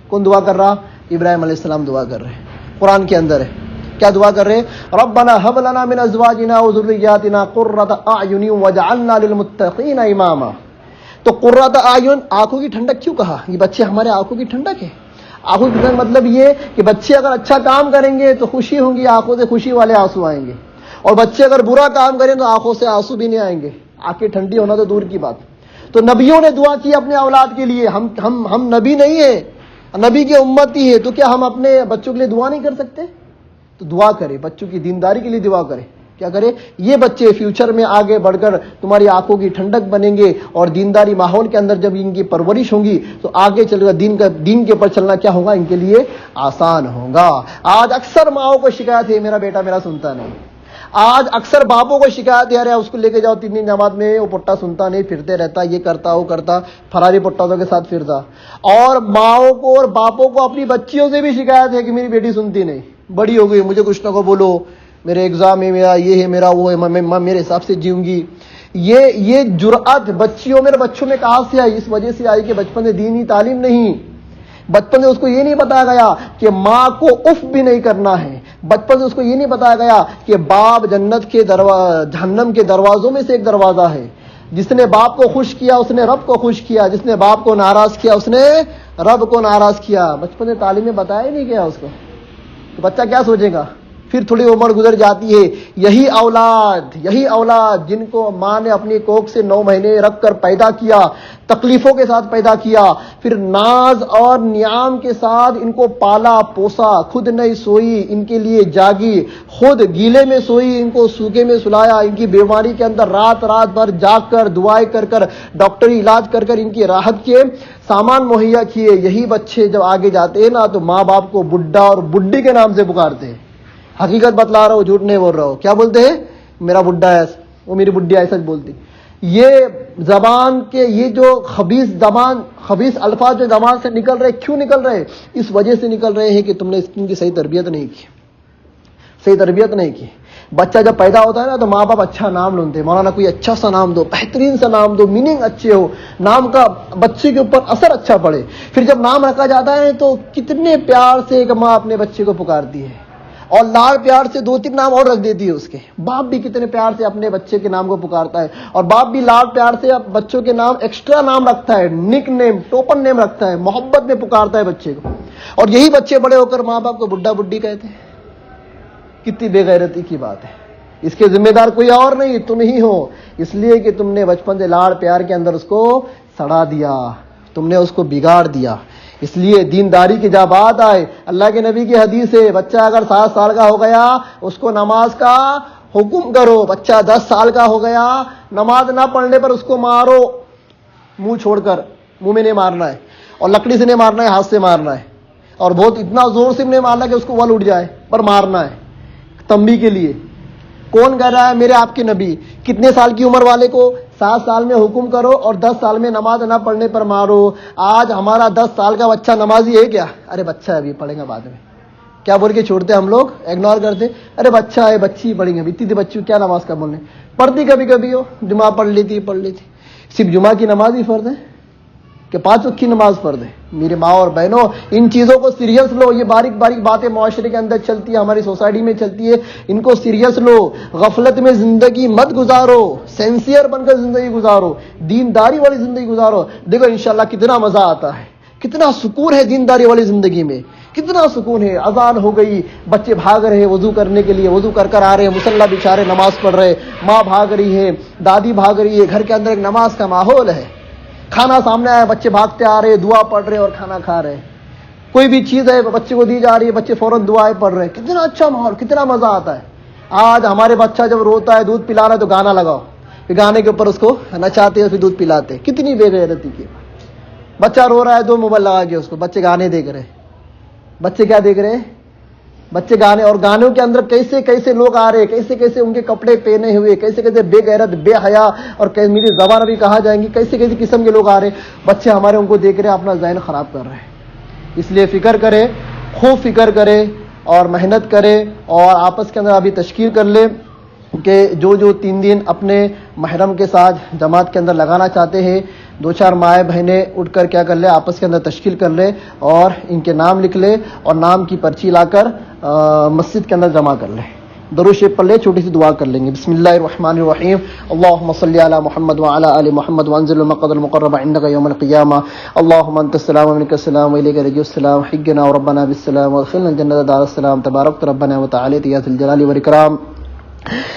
کون دعا کر رہا؟ ابراہیم علیہ السلام دعا کر رہے ہیں, قرآن کے اندر ہے. کیا دعا کر رہے؟ ربنا هب لنا من ازواجنا وذرياتنا قرۃ اعین واجعلنا للمتقین اماما. تو قرۃ اعین, آنکھوں کی ٹھنڈک کیوں کہا؟ یہ بچے ہمارے آنکھوں کی ٹھنڈک ہے. آنکھوں کی ٹھنڈک مطلب یہ کہ بچے اگر اچھا کام کریں گے تو خوشی ہوں گی, آنکھوں سے خوشی والے آنسو آئیں گے, اور بچے اگر برا کام کریں تو آنکھوں سے آنسو بھی نہیں آئیں گے. آنکھیں ٹھنڈی ہونا تو دور کی بات. تو نبیوں نے دعا کی اپنے اولاد کے لیے. ہم نبی نہیں ہیں, نبی کی امتی ہے, تو کیا ہم اپنے بچوں کے لیے دعا نہیں کر سکتے؟ تو دعا کرے, بچوں کی دینداری کے لیے دعا کرے. کیا کرے؟ یہ بچے فیوچر میں آگے بڑھ کر تمہاری آنکھوں کی ٹھنڈک بنیں گے, اور دینداری ماحول کے اندر جب ان کی پرورش ہوگی تو آگے چل کر دین کے پر چلنا کیا ہوگا, ان کے لیے آسان ہوگا. آج اکثر ماؤں کو شکایت ہے, میرا بیٹا میرا سنتا نہیں. آج اکثر باپوں کو شکایت ہے, ارے اس کو لے کے جاؤ 3 دن جماعت میں, وہ پٹا سنتا نہیں, پھرتے رہتا, یہ کرتا وہ کرتا, فراری پٹازوں کے ساتھ پھرتا. اور ماؤں کو اور باپوں کو اپنی بچیوں سے بھی شکایت ہے کہ میری بیٹی سنتی نہیں, بڑی ہو گئی, مجھے کچھ نہ کو بولو, میرے ایگزام ہے, میرا یہ ہے, میرا وہ ہے, میں میرے حساب سے جیوں گی. یہ جرأت بچوں میں کہاں سے آئی؟ اس وجہ سے آئی کہ بچپن سے دینی تعلیم نہیں. بچپن سے اس کو یہ نہیں بتایا گیا کہ ماں کو اف بھی نہیں کرنا ہے. بچپن سے اس کو یہ نہیں بتایا گیا کہ باپ جہنم کے دروازوں میں سے ایک دروازہ ہے. جس نے باپ کو خوش کیا اس نے رب کو خوش کیا, جس نے باپ کو ناراض کیا اس نے رب کو ناراض کیا. بچپن سے تعلیم میں بتایا ہی نہیں گیا اس کو, تو بچہ کیا سوچے گا؟ پھر تھوڑی عمر گزر جاتی ہے, یہی اولاد جن کو ماں نے اپنی کوکھ سے 9 مہینے رکھ کر پیدا کیا, تکلیفوں کے ساتھ پیدا کیا, پھر ناز اور نیام کے ساتھ ان کو پالا پوسا, خود نہیں سوئی, ان کے لیے جاگی, خود گیلے میں سوئی, ان کو سوکھے میں سلایا, ان کی بیماری کے اندر رات بھر جاگ کر دعائیں کر ڈاکٹری علاج کر ان کی راحت کے سامان مہیا کیے. یہی بچے جب آگے جاتے ہیں نا تو ماں باپ کو بڈھا اور بڈھی کے نام سے پکارتے ہیں. حقیقت بتلا رہا ہوں, جھوٹ نہیں بول رہا ہوں. کیا بولتے ہیں؟ میرا بڈھا ہے, وہ میری بڈھی ہے, سچ بولتی. یہ زبان کے یہ جو خبیث الفاظ جو زبان سے نکل رہے, کیوں نکل رہے؟ اس وجہ سے نکل رہے ہیں کہ تم نے ان کی صحیح تربیت نہیں کی. بچہ جب پیدا ہوتا ہے نا تو ماں باپ اچھا نام ڈھونڈتے ہیں, مولانا کوئی اچھا سا نام دو, بہترین سا نام دو, میننگ اچھے ہو, نام کا بچے کے اوپر اثر اچھا پڑے. پھر جب نام رکھا جاتا ہے تو کتنے پیار سے ایک ماں اپنے بچے کو پکارتی ہے, اور لاڑ پیار سے 2-3 نام اور رکھ دیتی ہے اس کے. باپ بھی کتنے پیار سے اپنے بچے کے نام کو پکارتا ہے, اور باپ بھی لاڑ پیار سے بچوں کے نام ایکسٹرا نام رکھتا ہے, نک نیم, ٹوپن نیم رکھتا ہے, محبت میں پکارتا ہے بچے کو. اور یہی بچے بڑے ہو کر ماں باپ کو بڈھا بڈھی کہتے ہیں. کتنی بے غیرتی کی بات ہے. اس کے ذمہ دار کوئی اور نہیں, تم ہی ہو, اس لیے کہ تم نے بچپن سے لاڑ پیار کے اندر اس کو سڑا دیا, تم نے اس کو بگاڑ دیا. اس لیے دینداری کی جب بات آئے, اللہ کے نبی کی حدیث ہے, بچہ اگر 7 سال کا ہو گیا اس کو نماز کا حکم کرو. بچہ 10 سال کا ہو گیا, نماز نہ پڑھنے پر اس کو مارو, منہ چھوڑ کر, منہ میں نہیں مارنا ہے, اور لکڑی سے نہیں مارنا ہے, ہاتھ سے مارنا ہے, اور بہت اتنا زور سے نہیں مارنا کہ اس کو ول اٹھ جائے, پر مارنا ہے تنبیہ کے لیے. کون کہہ رہا ہے؟ میرے آپ کے نبی. کتنے سال کی عمر والے کو 7 سال میں حکم کرو اور 10 سال میں نماز نہ پڑھنے پر مارو. آج ہمارا 10 سال کا بچہ نمازی ہے کیا؟ ارے بچہ ہے, ابھی پڑھیں گا بعد میں, کیا بول کے چھوڑتے ہم لوگ, اگنور کرتے. ارے بچہ ہے, بچی پڑھیں گے, اتنی بچی کیا نماز کا بولنے, پڑھتی کبھی ہو, جمعہ پڑھ لیتی. صرف جمعہ کی نماز ہی فرض ہے کہ 5 وقت کی نماز فرض ہے؟ میرے ماں اور بہنوں, ان چیزوں کو سیریس لو. یہ باریک باتیں معاشرے کے اندر چلتی ہے, ہماری سوسائٹی میں چلتی ہے, ان کو سیریس لو. غفلت میں زندگی مت گزارو, سینسیئر بن کر زندگی گزارو, دینداری والی زندگی گزارو. دیکھو انشاءاللہ کتنا مزہ آتا ہے, کتنا سکون ہے دینداری والی زندگی میں, کتنا سکون ہے. اذان ہو گئی, بچے بھاگ رہے ہیں وضو کرنے کے لیے, وضو کر آ رہے ہیں, مصلی بچھا رہے, نماز پڑھ رہے, ماں بھاگ رہی ہے, دادی بھاگ رہی ہے, گھر کے اندر ایک نماز کا ماحول ہے. کھانا سامنے آیا بچے بھاگتے آ رہے، دعا پڑھ رہے اور کھانا کھا رہے. کوئی بھی چیز ہے بچے کو دی جا رہی ہے، بچے فوراً دعائیں پڑھ رہے ہیں. کتنا اچھا ماحول، کتنا مزہ آتا ہے. آج ہمارے بچہ جب روتا ہے دودھ پلانا ہے تو گانا لگاؤ، پھر گانے کے اوپر اس کو نچاتے ہیں، پھر دودھ پلاتے. کتنی بے غیرتی کی. بچہ رو رہا ہے 2 موبائل لگا کے اس کو، بچے گانے دیکھ رہے. بچے کیا دیکھ رہے ہیں؟ بچے گانے. اور گانوں کے اندر کیسے کیسے لوگ آ رہے ہیں، کیسے کیسے ان کے کپڑے پہنے ہوئے، کیسے کیسے بے غیرت بے حیا اور میری زبان ابھی کہا جائیں گی کیسے کیسے قسم کے لوگ آ رہے ہیں. بچے ہمارے ان کو دیکھ رہے ہیں، اپنا ذہن خراب کر رہے ہیں. اس لیے فکر کرے، خوب فکر کرے اور محنت کرے اور آپس کے اندر ابھی تشکیل کر لے کہ جو 3 دن اپنے محرم کے ساتھ جماعت کے اندر لگانا چاہتے ہیں، 2-4 مائیں بہنیں اٹھ کر کیا کر لے، آپس کے اندر تشکیل کر لے اور ان کے نام لکھ لے اور نام کی پرچی لا کر مسجد کے اندر جمع کر لے. درود شریف پڑھ لے، چھوٹی سی دعا کر لیں گے. بسم اللہ الرحمن الرحیم. اللهم صل علی محمد وعلى ال محمد وانزل المقعد المقرب عندك يوم القيامه. اللهم انت السلام ومنك السلام واليك يرجع السلام. حقنا وربنا بالسلام وادخلنا الجنه دار السلام. تبارك ربنا وتعالى يا ذا الجلال والاکرام.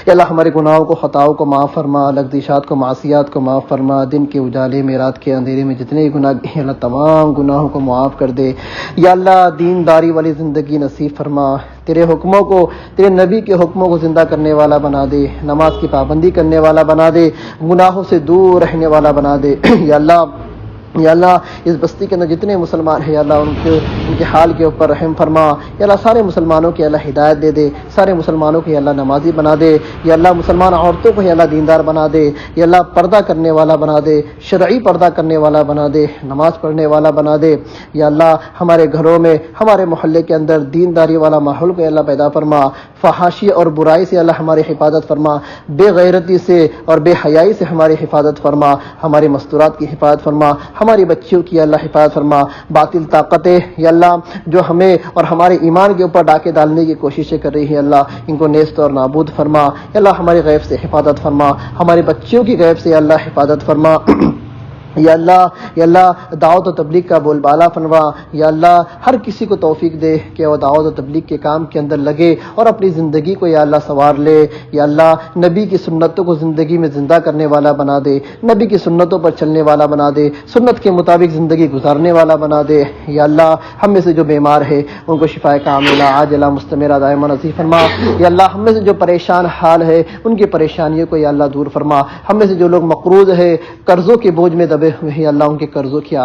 یا اللہ ہمارے گناہوں کو، خطاؤں کو معاف فرما، لغزشات کو، معصیات کو معاف فرما. دن کے اجالے میں، رات کے اندھیرے میں جتنے گناہ ہیں اللہ تمام گناہوں کو معاف کر دے. یا اللہ دینداری والی زندگی نصیب فرما. تیرے حکموں کو، تیرے نبی کے حکموں کو زندہ کرنے والا بنا دے. نماز کی پابندی کرنے والا بنا دے. گناہوں سے دور رہنے والا بنا دے. یا اللہ اس بستی کے اندر جتنے مسلمان ہیں یا اللہ ان کے حال کے اوپر رحم فرما. یا اللہ سارے مسلمانوں کی اللہ ہدایت دے دے. سارے مسلمانوں کو یا اللہ نمازی بنا دے. یا اللہ مسلمان عورتوں کو یا اللہ دیندار بنا دے. یا اللہ پردہ کرنے والا بنا دے، شرعی پردہ کرنے والا بنا دے، نماز پڑھنے والا بنا دے. یا اللہ ہمارے گھروں میں، ہمارے محلے کے اندر دینداری والا ماحول کو یا اللہ پیدا فرما. فحاشی اور برائی سے اللہ ہماری حفاظت فرما. بے غیرتی سے اور بے حیائی سے ہماری حفاظت فرما. ہماری مستورات کی حفاظت فرما. ہماری بچیوں کی اللہ حفاظت فرما. باطل طاقتیں یا اللہ جو ہمیں اور ہمارے ایمان کے اوپر ڈاکے ڈالنے کی کوششیں کر رہی ہے اللہ ان کو نیست اور نابود فرما. یا اللہ ہمارے غیب سے حفاظت فرما. ہماری بچیوں کی غیب سے یا اللہ حفاظت فرما. یا اللہ دعوت و تبلیغ کا بول بالا فرما. یا اللہ ہر کسی کو توفیق دے کہ وہ دعوت و تبلیغ کے کام کے اندر لگے اور اپنی زندگی کو یا اللہ سنوار لے. یا اللہ نبی کی سنتوں کو زندگی میں زندہ کرنے والا بنا دے. نبی کی سنتوں پر چلنے والا بنا دے. سنت کے مطابق زندگی گزارنے والا بنا دے. یا اللہ ہم میں سے جو بیمار ہے ان کو شفا کاملہ عاجلہ مستمرہ دائمہ نصیب فرما. یا اللہ ہم میں سے جو پریشان حال ہے ان کی پریشانیوں کو یا اللہ دور فرما. ہم میں سے جو لوگ مقروض ہے، قرضوں کے بوجھ میں دبے ہوئے ہیں، اللہ ان کے قرضوں کی